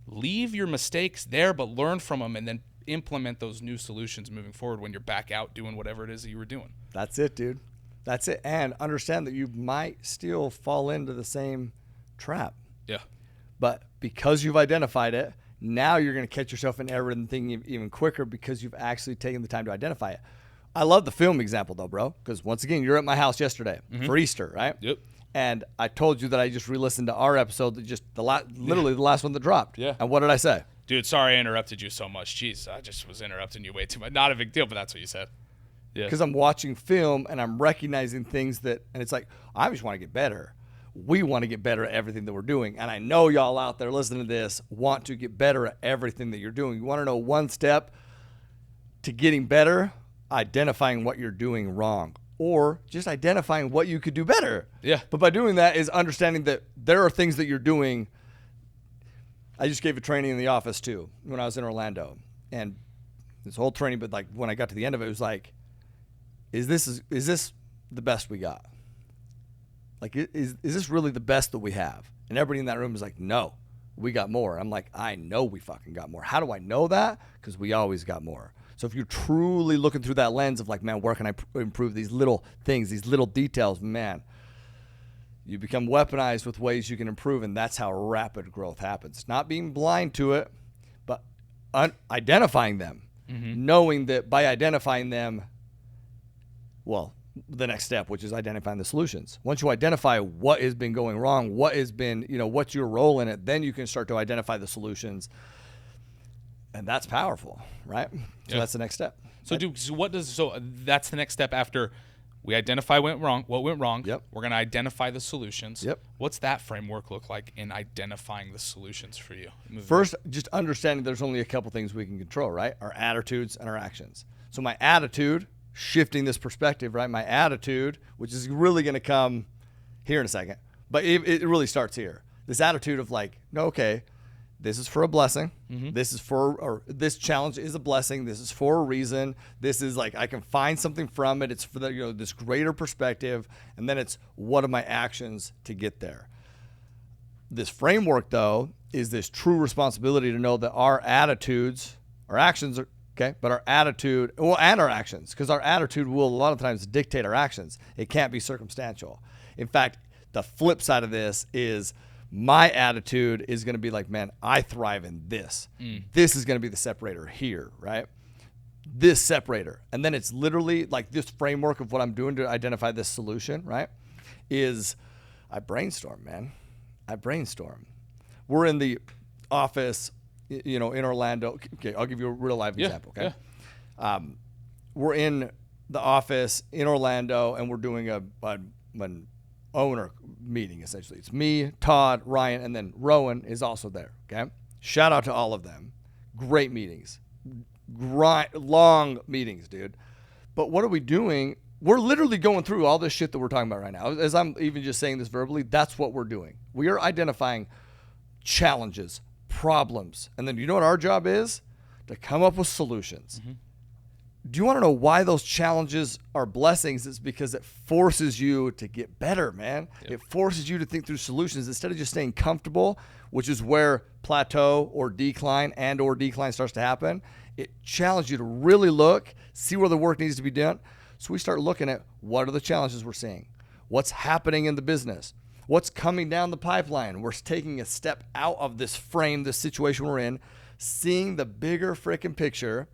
Speaker 2: leave your mistakes there, but learn from them, and then implement those new solutions moving forward when you're back out doing whatever it is that you were doing.
Speaker 1: That's it, dude. That's it. And understand that you might still fall into the same trap.
Speaker 2: Yeah.
Speaker 1: But because you've identified it, now you're going to catch yourself in error and thinking even quicker because you've actually taken the time to identify it. I love the film example, though, bro, because once again, you're at my house yesterday for Easter, right?
Speaker 2: Yep.
Speaker 1: And I told you that I just re-listened to our episode, that just literally the last one that dropped.
Speaker 2: Yeah.
Speaker 1: And what did I say?
Speaker 2: Dude, sorry I interrupted you so much. Jeez, I just was interrupting you way too much. Not a big deal, but that's what you said. Yeah.
Speaker 1: Because I'm watching film and I'm recognizing things that, and it's like, I just want to get better. We want to get better at everything that we're doing. And I know y'all out there listening to this want to get better at everything that you're doing. You want to know one step to getting better? Identifying what you're doing wrong, or just identifying what you could do better.
Speaker 2: Yeah.
Speaker 1: But by doing that is understanding that there are things that you're doing. I just gave a training in the office too when I was in Orlando, and this whole training, but like when I got to the end of it, it was like, is this the best we got? Like, is this really the best that we have? And everybody in that room was like, no, we got more. I'm like, I know we fucking got more. How do I know that? Because we always got more. So if you're truly looking through that lens of like, man, where can I improve these little things, these little details, man, you become weaponized with ways you can improve, and that's how rapid growth happens. Not being blind to it, but identifying them, knowing that by identifying them, well, the next step, which is identifying the solutions. Once you identify what has been going wrong, what has been, what's your role in it, then you can start to identify the solutions. And that's powerful, right? So that's the next step.
Speaker 2: So that's the next step after we identify what went wrong.
Speaker 1: Yep.
Speaker 2: We're going to identify the solutions.
Speaker 1: Yep.
Speaker 2: What's that framework look like in identifying the solutions for you?
Speaker 1: First, just understanding there's only a couple things we can control, right? Our attitudes and our actions. So my attitude, shifting this perspective, right? My attitude, which is really going to come here in a second, but it really starts here. This attitude of like, no, okay, this is for a blessing. This challenge is a blessing. This is for a reason. This is like, I can find something from it. It's for the, this greater perspective. And then it's, what are my actions to get there? This framework, though, is this true responsibility to know that our attitudes, our actions are, okay, but our attitude, and our actions, because our attitude will a lot of times dictate our actions. It can't be circumstantial. In fact, the flip side of this is, my attitude is going to be like, man, I thrive in this. This is going to be the separator here, right? This separator. And then it's literally like this framework of what I'm doing to identify this solution, right? Is I brainstorm, man. I brainstorm. We're in the office, in Orlando. Okay, I'll give you a real life example, okay? Yeah. We're in the office in Orlando, and we're doing an owner meeting, essentially. It's me, Todd, Ryan, and then Rowan is also there, okay? Shout out to all of them. Great meetings. Long meetings, dude. But what are we doing? we're literally going through all this shit that we're talking about right now. As I'm even just saying this verbally, that's what we're doing. We are identifying challenges, problems, and then you know what our job is? To come up with solutions. Mm-hmm. Do you want to know why those challenges are blessings? It's because it forces you to get better, man. Yep. It forces you to think through solutions instead of just staying comfortable, which is where plateau or decline starts to happen. It challenges you to really look, see where the work needs to be done. So we start looking at what are the challenges we're seeing? What's happening in the business? What's coming down the pipeline? We're taking a step out of this frame, this situation we're in, seeing the bigger freaking picture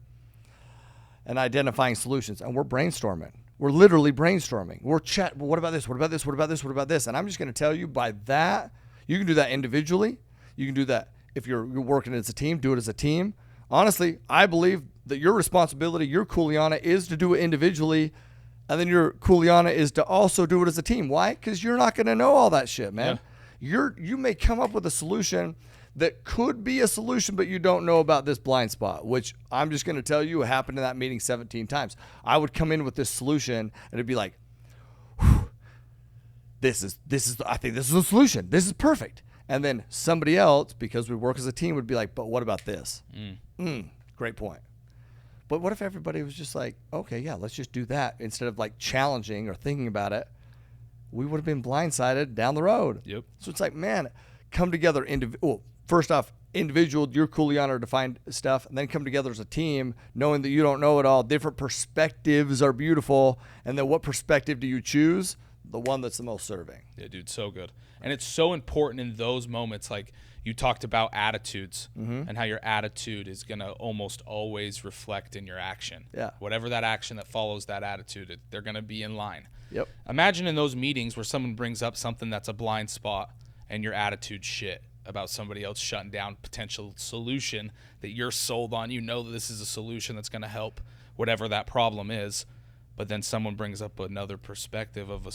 Speaker 1: and identifying solutions. And we're brainstorming. We're literally brainstorming. We're chatting, what about this? What about this? What about this? What about this? And I'm just going to tell you by that, you can do that individually. You can do that if you're working as a team, do it as a team. Honestly, I believe that your responsibility, your kuleana, is to do it individually, and then your kuleana is to also do it as a team. Why? Because you're not going to know all that shit, man. Yeah. You may come up with a solution that could be a solution, but you don't know about this blind spot, which I'm just going to tell you happened in that meeting 17 times. I would come in with this solution, and it'd be like, this is. I think this is a solution. This is perfect. And then somebody else, because we work as a team, would be like, but what about this? Great point. But what if everybody was just like, okay, yeah, let's just do that instead of like challenging or thinking about it? We would have been blindsided down the road.
Speaker 2: Yep.
Speaker 1: So it's like, man, come together. First off, individual, your kuleana to find stuff, and then come together as a team, knowing that you don't know it all. Different perspectives are beautiful. And then what perspective do you choose? The one that's the most serving.
Speaker 2: Yeah, dude, so good. And it's so important in those moments, like you talked about attitudes and how your attitude is going to almost always reflect in your action.
Speaker 1: Yeah.
Speaker 2: Whatever that action that follows that attitude, they're going to be in line.
Speaker 1: Yep.
Speaker 2: Imagine in those meetings where someone brings up something that's a blind spot and your attitude shit about somebody else shutting down potential solution that you're sold on. You know that this is a solution that's going to help whatever that problem is. But then someone brings up another perspective of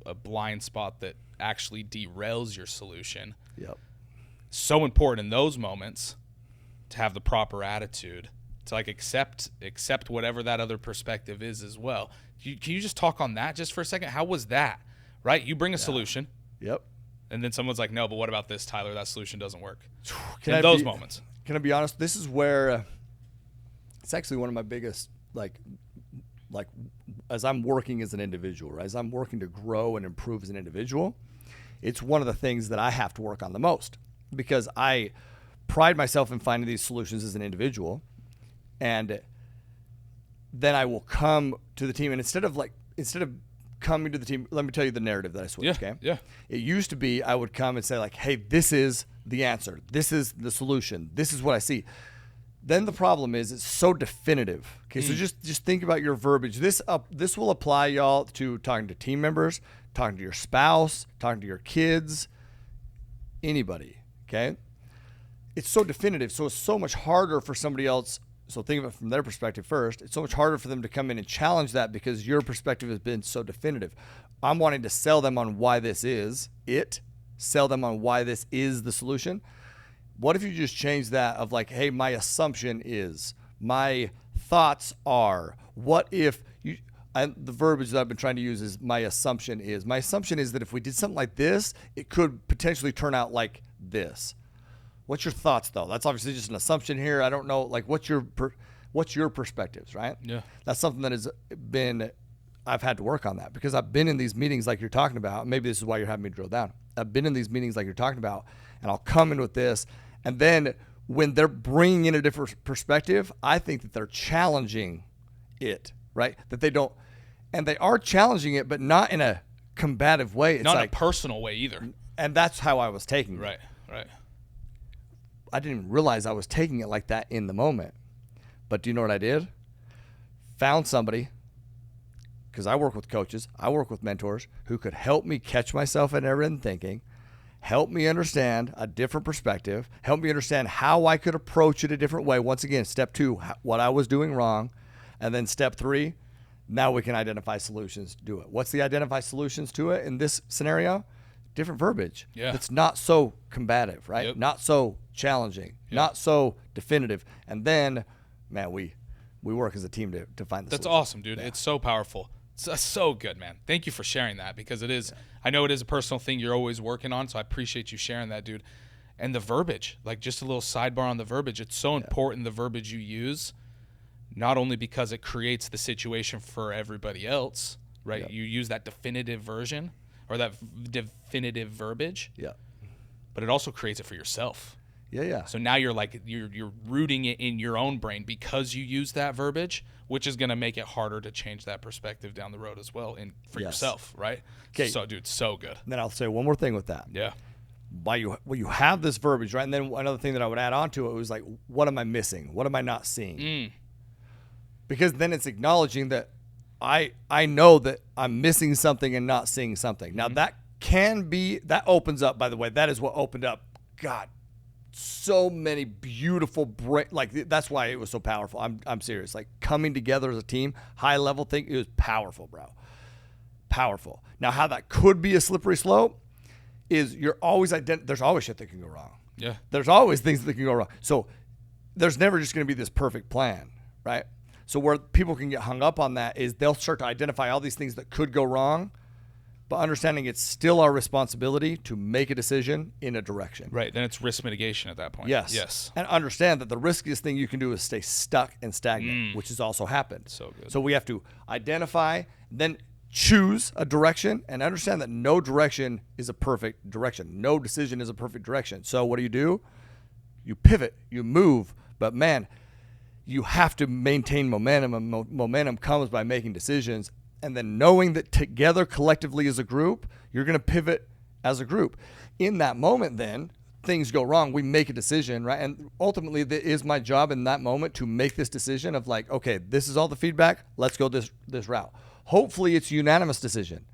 Speaker 2: a blind spot that actually derails your solution.
Speaker 1: Yep.
Speaker 2: So important in those moments to have the proper attitude to like accept whatever that other perspective is as well. Can you just talk on that just for a second? How was that? Right? You bring a solution.
Speaker 1: Yep.
Speaker 2: And then someone's like, no, but what about this, Tyler? That solution doesn't work.
Speaker 1: In
Speaker 2: those moments.
Speaker 1: Can I be honest? This is where it's actually one of my biggest, like as I'm working as an individual, right? As I'm working to grow and improve as an individual, it's one of the things that I have to work on the most because I pride myself in finding these solutions as an individual. And then I will come to the team, and instead of coming to the team, let me tell you the narrative that I switched, okay?
Speaker 2: Yeah.
Speaker 1: It used to be I would come and say like, hey, this is the answer. This is the solution. This is what I see. Then the problem is it's so definitive. Okay, so just think about your verbiage. This will apply, y'all, to talking to team members, talking to your spouse, talking to your kids, anybody, okay? It's so definitive, so it's so much harder for somebody else. So think of it from their perspective first. It's so much harder for them to come in and challenge that because your perspective has been so definitive. I'm wanting to sell them on why this is it, sell them on why this is the solution. What if you just change that of like, hey, my assumption is, my thoughts are, what if you, the verbiage that I've been trying to use is my assumption is that if we did something like this, it could potentially turn out like this. What's your thoughts though? That's obviously just an assumption here. I don't know, like what's your perspectives, right?
Speaker 2: Yeah.
Speaker 1: That's something that has been, I've had to work on that because I've been in these meetings like you're talking about. Maybe this is why you're having me drill down. I've been in these meetings like you're talking about, and I'll come in with this. And then when they're bringing in a different perspective, I think that they're challenging it, right? That they don't, and they are challenging it, but not in a combative way. It's
Speaker 2: not
Speaker 1: like,
Speaker 2: in a personal way either.
Speaker 1: And that's how I was taking it.
Speaker 2: Right.
Speaker 1: I didn't even realize I was taking it like that in the moment. But do you know what I did? Found somebody, because I work with coaches, I work with mentors who could help me catch myself in everything thinking, help me understand a different perspective, help me understand how I could approach it a different way. Once again, step 2, what I was doing wrong. And then step 3, now we can identify solutions to do it. What's the identify solutions to it in this scenario? Different verbiage.
Speaker 2: Yeah.
Speaker 1: That's not so combative, right?
Speaker 2: Yep.
Speaker 1: Not so challenging, not so definitive. And then, man, we work as a team to find the
Speaker 2: That's
Speaker 1: solution.
Speaker 2: awesome, dude. Yeah. It's so powerful. So good, man. Thank you for sharing that, because it is, I know it is a personal thing you're always working on, so I appreciate you sharing that, dude. And the verbiage, like just a little sidebar on the verbiage, it's so important, the verbiage you use, not only because it creates the situation for everybody else, right?
Speaker 1: Yep.
Speaker 2: You use that definitive version or that definitive verbiage, but it also creates it for yourself.
Speaker 1: Yeah.
Speaker 2: So now you're like, you're rooting it in your own brain because you use that verbiage, which is going to make it harder to change that perspective down the road as well, and for yourself, right?
Speaker 1: Okay.
Speaker 2: So, dude, so good.
Speaker 1: And then I'll say one more thing with that.
Speaker 2: Yeah.
Speaker 1: You have this verbiage, right? And then another thing that I would add on to it was like, what am I missing? What am I not seeing? Because then it's acknowledging that I know that I'm missing something and not seeing something. Now that opens up, by the way, that is what opened up, God, so many beautiful that's why it was so powerful. I'm serious. Like coming together as a team, high level thing, it was powerful, bro. Powerful. Now how that could be a slippery slope is there's always shit that can go wrong.
Speaker 2: Yeah.
Speaker 1: There's always things that can go wrong. So there's never just going to be this perfect plan, right? So where people can get hung up on that is they'll start to identify all these things that could go wrong, but understanding it's still our responsibility to make a decision in a direction.
Speaker 2: Right. Then it's risk mitigation at that point.
Speaker 1: Yes. And understand that the riskiest thing you can do is stay stuck and stagnant, which has also happened.
Speaker 2: So good.
Speaker 1: So we have to identify, then choose a direction, and understand that no direction is a perfect direction. No decision is a perfect direction. So what do? You pivot, you move, but man, you have to maintain momentum, and momentum comes by making decisions, and then knowing that together collectively as a group, you're going to pivot as a group. In that moment, then things go wrong, we make a decision, right? And ultimately it is my job in that moment to make this decision of like, okay, this is all the feedback, let's go this route. Hopefully it's a unanimous decision.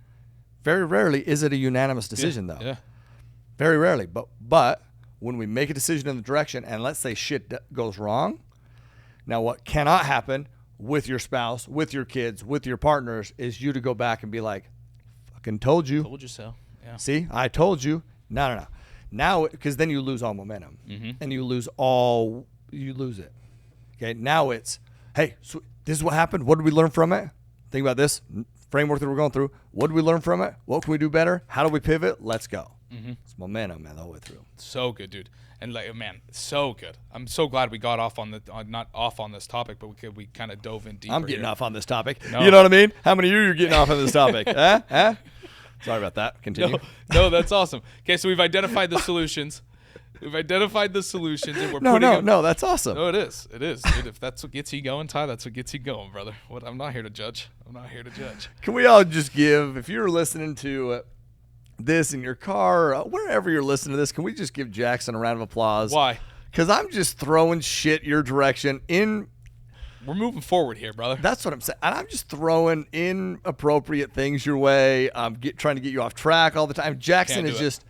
Speaker 1: Very rarely is it a unanimous decision though.
Speaker 2: Yeah.
Speaker 1: Very rarely. But when we make a decision in the direction and let's say shit goes wrong, now what cannot happen with your spouse, with your kids, with your partners is you to go back and be like, fucking told you.
Speaker 2: Told you so. Yeah.
Speaker 1: See, I told you. No. Now, because then you lose all momentum and you lose it. Okay. Now it's, hey, so this is what happened. What did we learn from it? Think about this framework that we're going through. What did we learn from it? What can we do better? How do we pivot? Let's go. It's momentum, man, the whole way through.
Speaker 2: So good, dude. And like, man, so good. I'm so glad we got off on not off on this topic, but we kind of dove in deeper.
Speaker 1: I'm getting off on this topic.
Speaker 2: No.
Speaker 1: You know what I mean? How many of you are getting off on this topic? Huh? Sorry about that. Continue.
Speaker 2: No, that's awesome. Okay, so we've identified the solutions. And we're
Speaker 1: No, that's awesome.
Speaker 2: No, it is. Dude, if that's what gets you going, Ty, that's what gets you going, brother. I'm not here to judge.
Speaker 1: Can we all just give, if you're listening to this in your car, wherever you're listening to this, can we just give Jackson a round of applause?
Speaker 2: Why?
Speaker 1: Because I'm just throwing shit your direction in.
Speaker 2: We're moving forward here, brother.
Speaker 1: That's what I'm saying. And I'm just throwing inappropriate things your way. I'm trying to get you off track all the time. Jackson is just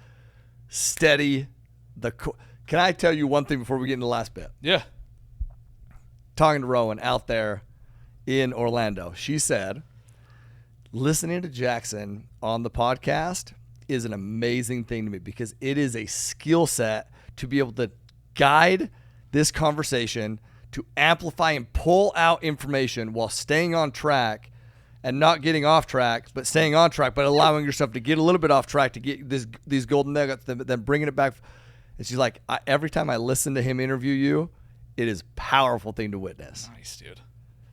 Speaker 1: steady. Can I tell you one thing before we get into the last bit?
Speaker 2: Yeah.
Speaker 1: Talking to Rowan out there in Orlando, she said, listening to Jackson on the podcast is an amazing thing to me because it is a skill set to be able to guide this conversation, to amplify and pull out information while staying on track and not getting off track, but staying on track, but allowing yourself to get a little bit off track to get these golden nuggets, then bringing it back. And she's like, every time I listen to him interview you, it is a powerful thing to witness.
Speaker 2: Nice, dude.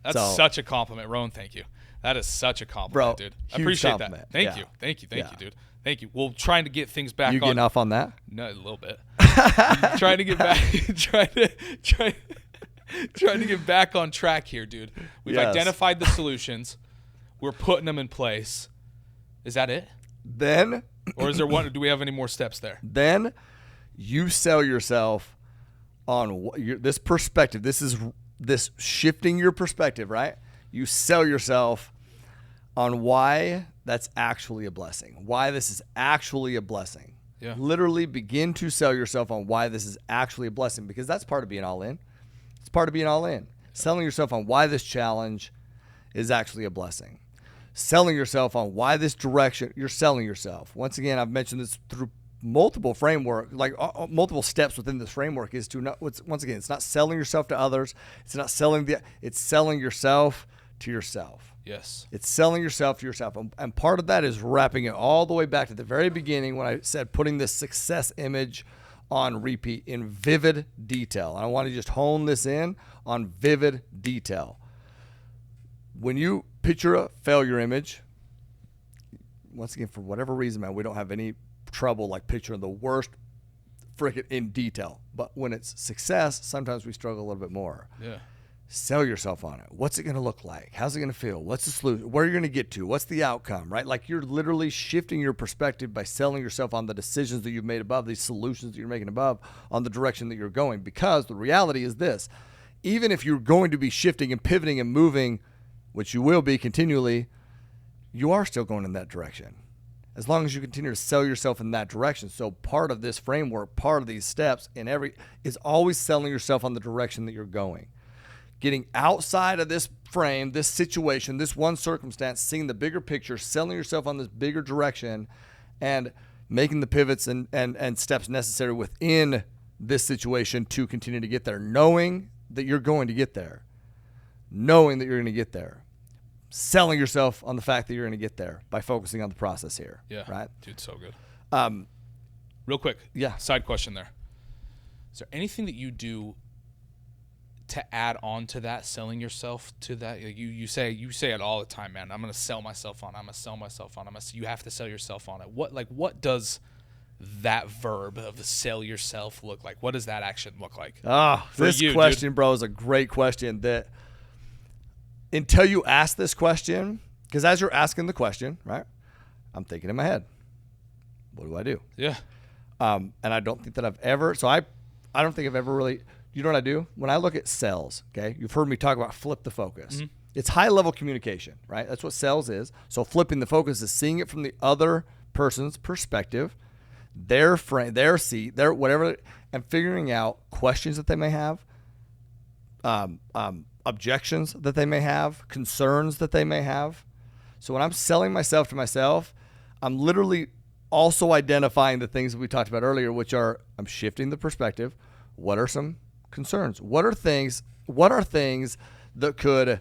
Speaker 2: That's such a compliment, Rowan. Thank you. That is such a compliment,
Speaker 1: bro,
Speaker 2: dude. I appreciate
Speaker 1: compliment.
Speaker 2: that. Thank you, dude. Thank you. Well, trying to get things back.
Speaker 1: You getting off on that?
Speaker 2: No, a little bit. Trying to get back. trying to get back on track here, dude. We've identified the solutions. We're putting them in place. Is that it?
Speaker 1: Then,
Speaker 2: or is there one? Do we have any more steps there?
Speaker 1: Then, you sell yourself on this perspective. This shifting your perspective, right? You sell yourself on why that's actually a blessing. Why this is actually a blessing.
Speaker 2: Yeah.
Speaker 1: Literally begin to sell yourself on why this is actually a blessing, because that's part of being all in. It's part of being all in. Selling yourself on why this challenge is actually a blessing. Selling yourself on why this direction, you're selling yourself. Once again, I've mentioned this through multiple framework, like multiple steps within this framework is to not, once again, it's not selling yourself to others. It's not selling it's selling yourself to yourself.
Speaker 2: Yes.
Speaker 1: It's selling yourself to yourself. And part of that is wrapping it all the way back to the very beginning when I said putting this success image on repeat in vivid detail. And I want to just hone this in on vivid detail. When you picture a failure image, once again, for whatever reason, man, we don't have any trouble like picturing the worst frickin' in detail. But when it's success, sometimes we struggle a little bit more.
Speaker 2: Yeah.
Speaker 1: Sell yourself on it. What's it going to look like? How's it going to feel? What's the solution? Where are you going to get to? What's the outcome, right? Like you're literally shifting your perspective by selling yourself on the decisions that you've made above, these solutions that you're making above, on the direction that you're going. Because the reality is this, even if you're going to be shifting and pivoting and moving, which you will be continually, you are still going in that direction. As long as you continue to sell yourself in that direction. So part of this framework, part of these steps is always selling yourself on the direction that you're going. Getting outside of this frame, this situation, this one circumstance, seeing the bigger picture, selling yourself on this bigger direction, and making the pivots and steps necessary within this situation to continue to get there, knowing that you're going to get there. Knowing that you're going to get there. Selling yourself on the fact that you're going to get there by focusing on the process here.
Speaker 2: Yeah.
Speaker 1: Right?
Speaker 2: Dude, so good. Real quick.
Speaker 1: Yeah.
Speaker 2: Side question there. Is there anything that you do to add on to that, selling yourself to that? You say it all the time, man. I'm going to sell myself on. I'm going to sell myself on. You have to sell yourself on it. What does that verb of sell yourself look like? What does that action look like?
Speaker 1: This question, dude, bro, is a great question that until you ask this question, because as you're asking the question, right, I'm thinking in my head, what do I do?
Speaker 2: Yeah.
Speaker 1: And I don't think that I've ever, I don't think I've ever really, you know what I do? When I look at sales, okay, you've heard me talk about flip the focus. Mm-hmm. It's high level communication, right? That's what sales is. So flipping the focus is seeing it from the other person's perspective, their frame, their seat, their whatever, and figuring out questions that they may have, objections that they may have, concerns that they may have. So when I'm selling myself to myself, I'm literally also identifying the things that we talked about earlier, which are I'm shifting the perspective. What are some concerns? What are things that could,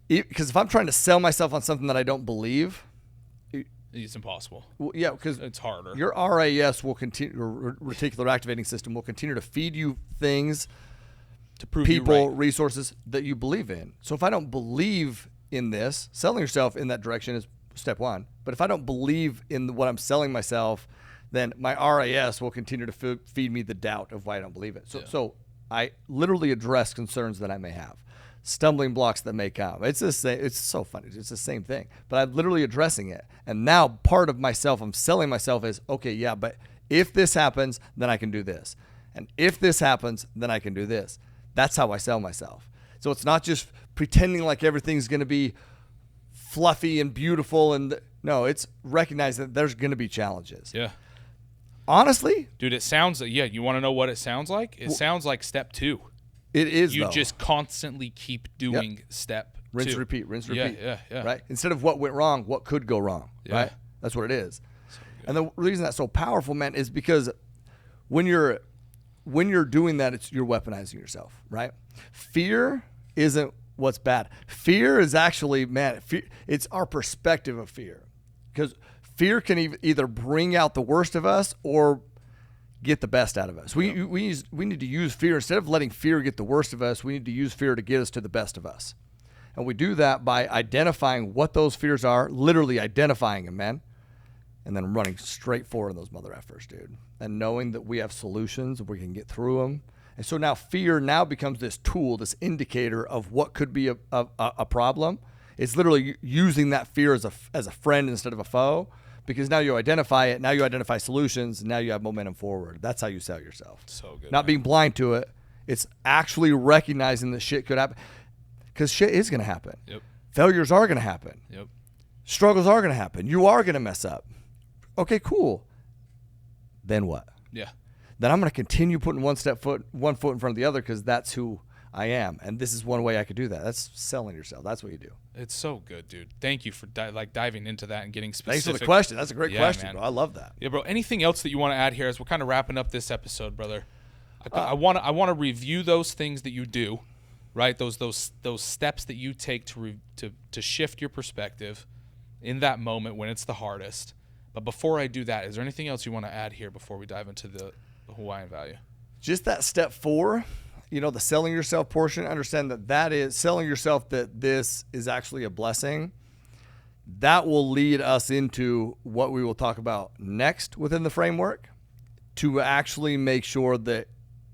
Speaker 1: because if I'm trying to sell myself on something that I don't believe,
Speaker 2: it's impossible.
Speaker 1: Well, yeah, because
Speaker 2: it's harder. Your
Speaker 1: RAS will continue, reticular activating system will continue to feed you things,
Speaker 2: to prove
Speaker 1: people,
Speaker 2: right.
Speaker 1: resources that you believe in. So if I don't believe in this, selling yourself in that direction is step one. But if I don't believe in what I'm selling myself, then my RAS will continue to feed me the doubt of why I don't believe it. So I literally address concerns that I may have, stumbling blocks that may come. It's the same. It's so funny. It's the same thing. But I'm literally addressing it. And now part of myself, I'm selling myself is, okay, yeah, but if this happens, then I can do this. And if this happens, then I can do this. That's how I sell myself. So it's not just pretending like everything's going to be fluffy and beautiful. No, it's recognizing that there's going to be challenges.
Speaker 2: Yeah.
Speaker 1: Honestly,
Speaker 2: dude, it sounds, you want to know what it sounds like? It sounds like step 2.
Speaker 1: It is,
Speaker 2: You just constantly keep doing step 2.
Speaker 1: Rinse, repeat, rinse, repeat.
Speaker 2: Yeah.
Speaker 1: Right? Instead of what went wrong, what could go wrong, right? That's what it is.
Speaker 2: So
Speaker 1: and the reason that's so powerful, man, is because when you're doing that, you're weaponizing yourself, right? Fear isn't what's bad. Fear is actually, it's our perspective of fear. Because fear can either bring out the worst of us or get the best out of us. We need to use fear. Instead of letting fear get the worst of us, we need to use fear to get us to the best of us. And we do that by identifying what those fears are, literally identifying them, man, and then running straight forward those mother effers, dude. And knowing that we have solutions, we can get through them. And so now fear becomes this tool, this indicator of what could be a problem. It's literally using that fear as a friend instead of a foe, because now you identify it, now you identify solutions, and now you have momentum forward. That's how you sell yourself.
Speaker 2: So good.
Speaker 1: Not being blind to it. It's actually recognizing that shit could happen, because shit is going to happen.
Speaker 2: Yep.
Speaker 1: Failures are going to happen.
Speaker 2: Yep.
Speaker 1: Struggles are going to happen. You are going to mess up. Okay, cool. Then what?
Speaker 2: Yeah.
Speaker 1: Then I'm going to continue putting one foot in front of the other, because that's who I am. And this is one way I could do that. That's selling yourself. That's what you do.
Speaker 2: It's so good, dude. Thank you for diving into that and getting specific.
Speaker 1: Thanks for the question. That's a great question,
Speaker 2: man.
Speaker 1: bro. I love that.
Speaker 2: Yeah, bro. Anything else that you want to add here as we're kind of wrapping up this episode, brother? I want to review those things that you do right? Those steps that you take to shift your perspective in that moment when it's the hardest. But before I do that, is there anything else you want to add here before we dive into the Hawaiian value?
Speaker 1: Just that step 4, the selling yourself portion. Understand that is selling yourself, that this is actually a blessing. That will lead us into what we will talk about next within the framework, to actually make sure that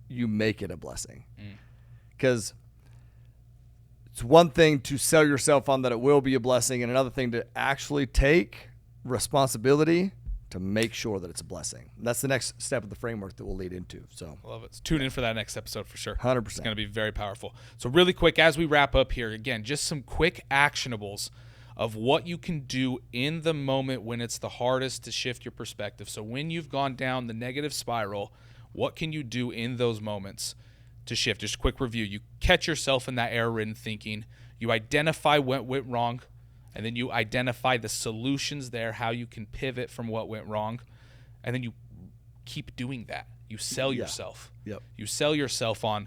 Speaker 1: you make it a blessing. Because it's one thing to sell yourself on that it will be a blessing, and another thing to actually take responsibility to make sure that it's a blessing. That's the next step of the framework that we'll lead into. So
Speaker 2: love it. So tune in for that next episode for sure.
Speaker 1: 100%.
Speaker 2: It's going to be very powerful. So really quick, as we wrap up here, again, just some quick actionables of what you can do in the moment when it's the hardest to shift your perspective. So when you've gone down the negative spiral, what can you do in those moments to shift? Just a quick review. You catch yourself in that error-ridden thinking. You identify what went wrong, and then you identify the solutions there, how you can pivot from what went wrong, and then you keep doing that. You sell yourself.
Speaker 1: Yep.
Speaker 2: You sell yourself on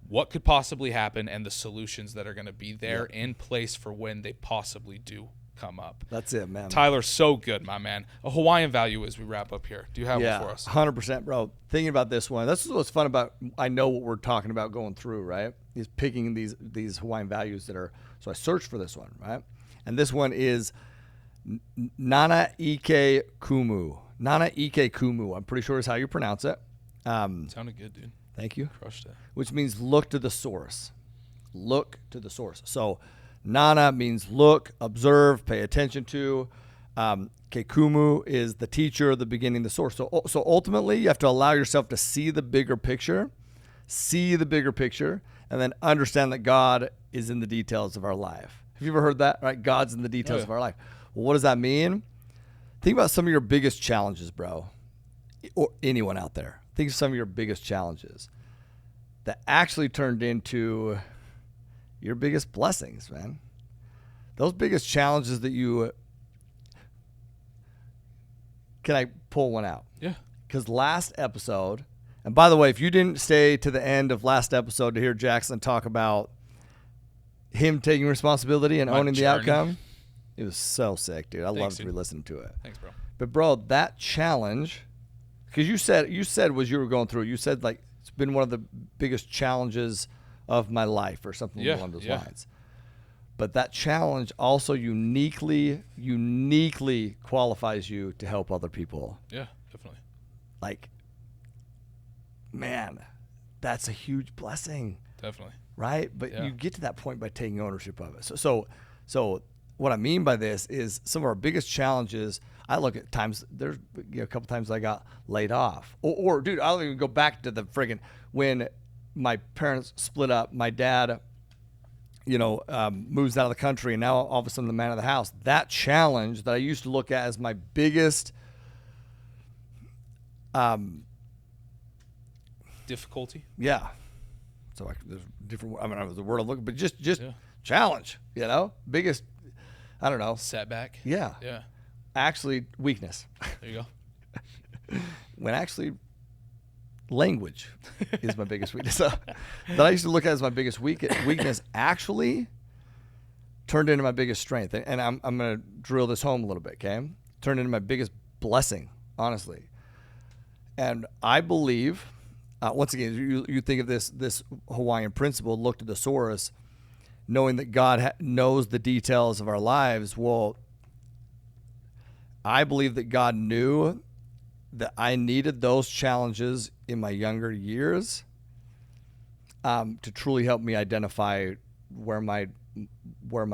Speaker 2: what could possibly happen and the solutions that are going to be there in place for when they possibly do come up.
Speaker 1: That's it, man.
Speaker 2: Tyler, so good, my man. A Hawaiian value as we wrap up here. Do you have one for us?
Speaker 1: 100%, bro. Thinking about this one, this is what's fun about, I know what we're talking about going through, right? Is picking these Hawaiian values that are, so I searched for this one, right? And this one is Nana Ike Kumu. Nana Ike Kumu, I'm pretty sure is how you pronounce it.
Speaker 2: Sounded good, dude.
Speaker 1: Thank you.
Speaker 2: Crushed it.
Speaker 1: Which means look to the source. Look to the source. So Nana means look, observe, pay attention to. Kekumu is the teacher, the beginning, the source. So ultimately, you have to allow yourself to see the bigger picture, and then understand that God is in the details of our life. Have you ever heard that? Right? God's in the details of our life. Well, what does that mean? Think about some of your biggest challenges, bro, or anyone out there. Think of some of your biggest challenges that actually turned into your biggest blessings, man. Those biggest challenges that you... Can I pull one out?
Speaker 2: Yeah.
Speaker 1: Because last episode, and by the way, if you didn't stay to the end of last episode to hear Jackson talk about him taking responsibility and owning the outcome, it was so sick, dude. I loved re-listening to it.
Speaker 2: Thanks, bro.
Speaker 1: But bro, that challenge, because you said was you were going through, you said like it's been one of the biggest challenges of my life or something along those lines. But that challenge also uniquely qualifies you to help other people.
Speaker 2: Yeah, definitely.
Speaker 1: Like, man, that's a huge blessing.
Speaker 2: Definitely.
Speaker 1: Right? But you get to that point by taking ownership of it. So what I mean by this is some of our biggest challenges, I look at times, there's a couple times I got laid off. Or dude, I'll even go back to the friggin' when my parents split up, my dad, moves out of the country, and now all of a sudden the man of the house. That challenge that I used to look at as my biggest
Speaker 2: difficulty.
Speaker 1: Yeah. So there's different. I mean, it was the word I'm looking, but just challenge. Biggest. I don't know.
Speaker 2: Setback.
Speaker 1: Yeah.
Speaker 2: Yeah.
Speaker 1: Actually, weakness.
Speaker 2: There you go.
Speaker 1: When actually, language is my biggest weakness. That I used to look at as my biggest weakness actually turned into my biggest strength. And I'm going to drill this home a little bit, okay? Turned into my biggest blessing, honestly. And I believe, once again, you think of this Hawaiian principle, look to the source, knowing that God knows the details of our lives. Well, I believe that God knew that I needed those challenges in my younger years to truly help me identify where my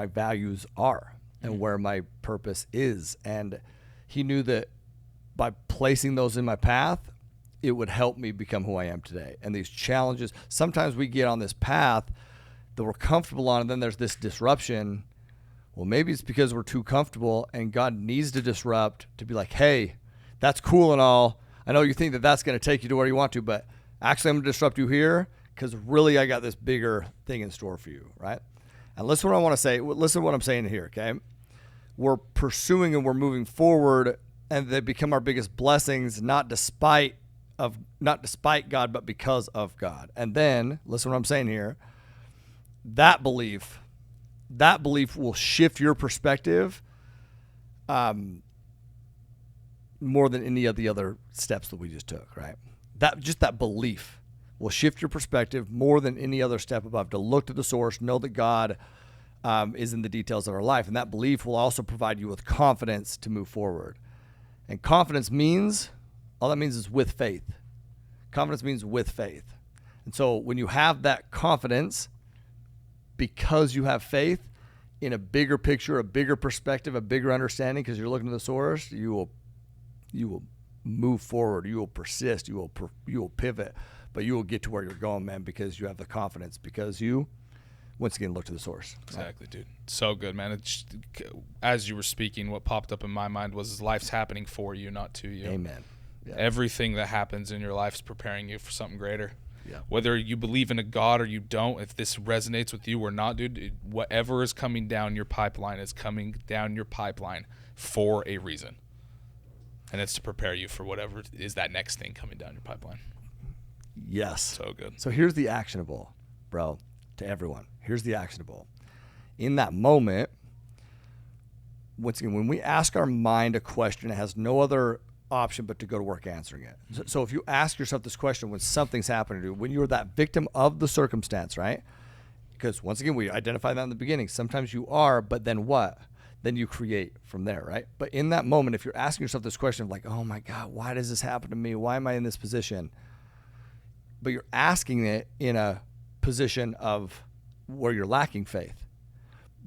Speaker 1: values are and where my purpose is. And he knew that by placing those in my path, it would help me become who I am today. And these challenges, sometimes we get on this path that we're comfortable on, and then there's this disruption. Well, maybe it's because we're too comfortable, and God needs to disrupt to be like, hey, that's cool and all. I know you think that that's going to take you to where you want to, but actually I'm going to disrupt you here because really I got this bigger thing in store for you, right? And listen to what I want to say. Listen to what I'm saying here, okay? We're pursuing and we're moving forward, and they become our biggest blessings, not despite God, but because of God. And then, listen to what I'm saying here, that belief will shift your perspective more than any of the other steps that we just took, right? That belief will shift your perspective more than any other step above, to look to the source, know that God is in the details of our life. And that belief will also provide you with confidence to move forward. And confidence means, all that means is with faith. Confidence means with faith. And so when you have that confidence, because you have faith in a bigger picture, a bigger perspective, a bigger understanding, because you're looking to the source, you will move forward. You will persist. You will pivot, but you will get to where you're going, man, because you have the confidence, because you, once again, look to the source.
Speaker 2: Exactly, dude. So good, man. It's, as you were speaking, what popped up in my mind was life's happening for you, not to you.
Speaker 1: Amen. Yeah.
Speaker 2: Everything that happens in your life is preparing you for something greater.
Speaker 1: Yeah.
Speaker 2: Whether you believe in a God or you don't, if this resonates with you or not, dude, whatever is coming down your pipeline is coming down your pipeline for a reason. And it's to prepare you for whatever is that next thing coming down your pipeline.
Speaker 1: Yes.
Speaker 2: So good.
Speaker 1: So here's the actionable, bro, to everyone. Here's the actionable. In that moment, once again, when we ask our mind a question, it has no other option but to go to work answering it. So if you ask yourself this question when something's happening to you, when you're that victim of the circumstance, right? Because once again, we identified that in the beginning. Sometimes you are, but then what? Then you create from there, right? But in that moment, if you're asking yourself this question of like, oh my God, why does this happen to me? Why am I in this position? But you're asking it in a position of where you're lacking faith.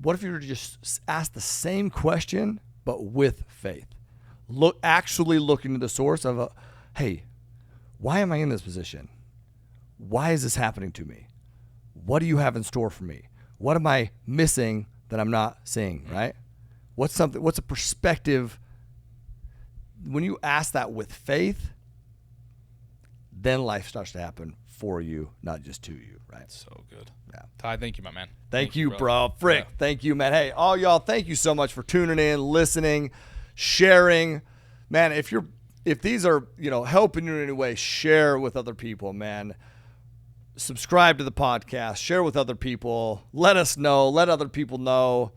Speaker 1: What if you were to just ask the same question, but with faith? Actually looking to the source of, hey, why am I in this position? Why is this happening to me? What do you have in store for me? What am I missing that I'm not seeing, right? What's a perspective? When you ask that with faith, then life starts to happen for you, not just to you, right?
Speaker 2: So good.
Speaker 1: Yeah.
Speaker 2: Ty, thank you, my man.
Speaker 1: Thank you, bro. Frick, yeah. Thank you, man. Hey, all y'all, thank you so much for tuning in, listening, sharing. Man, if these are, helping you in any way, share with other people, man. Subscribe to the podcast, share with other people, let us know, let other people know,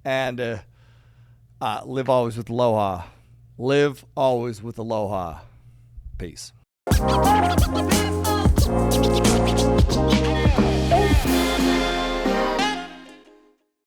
Speaker 1: and live always with aloha. Live always with aloha. Peace.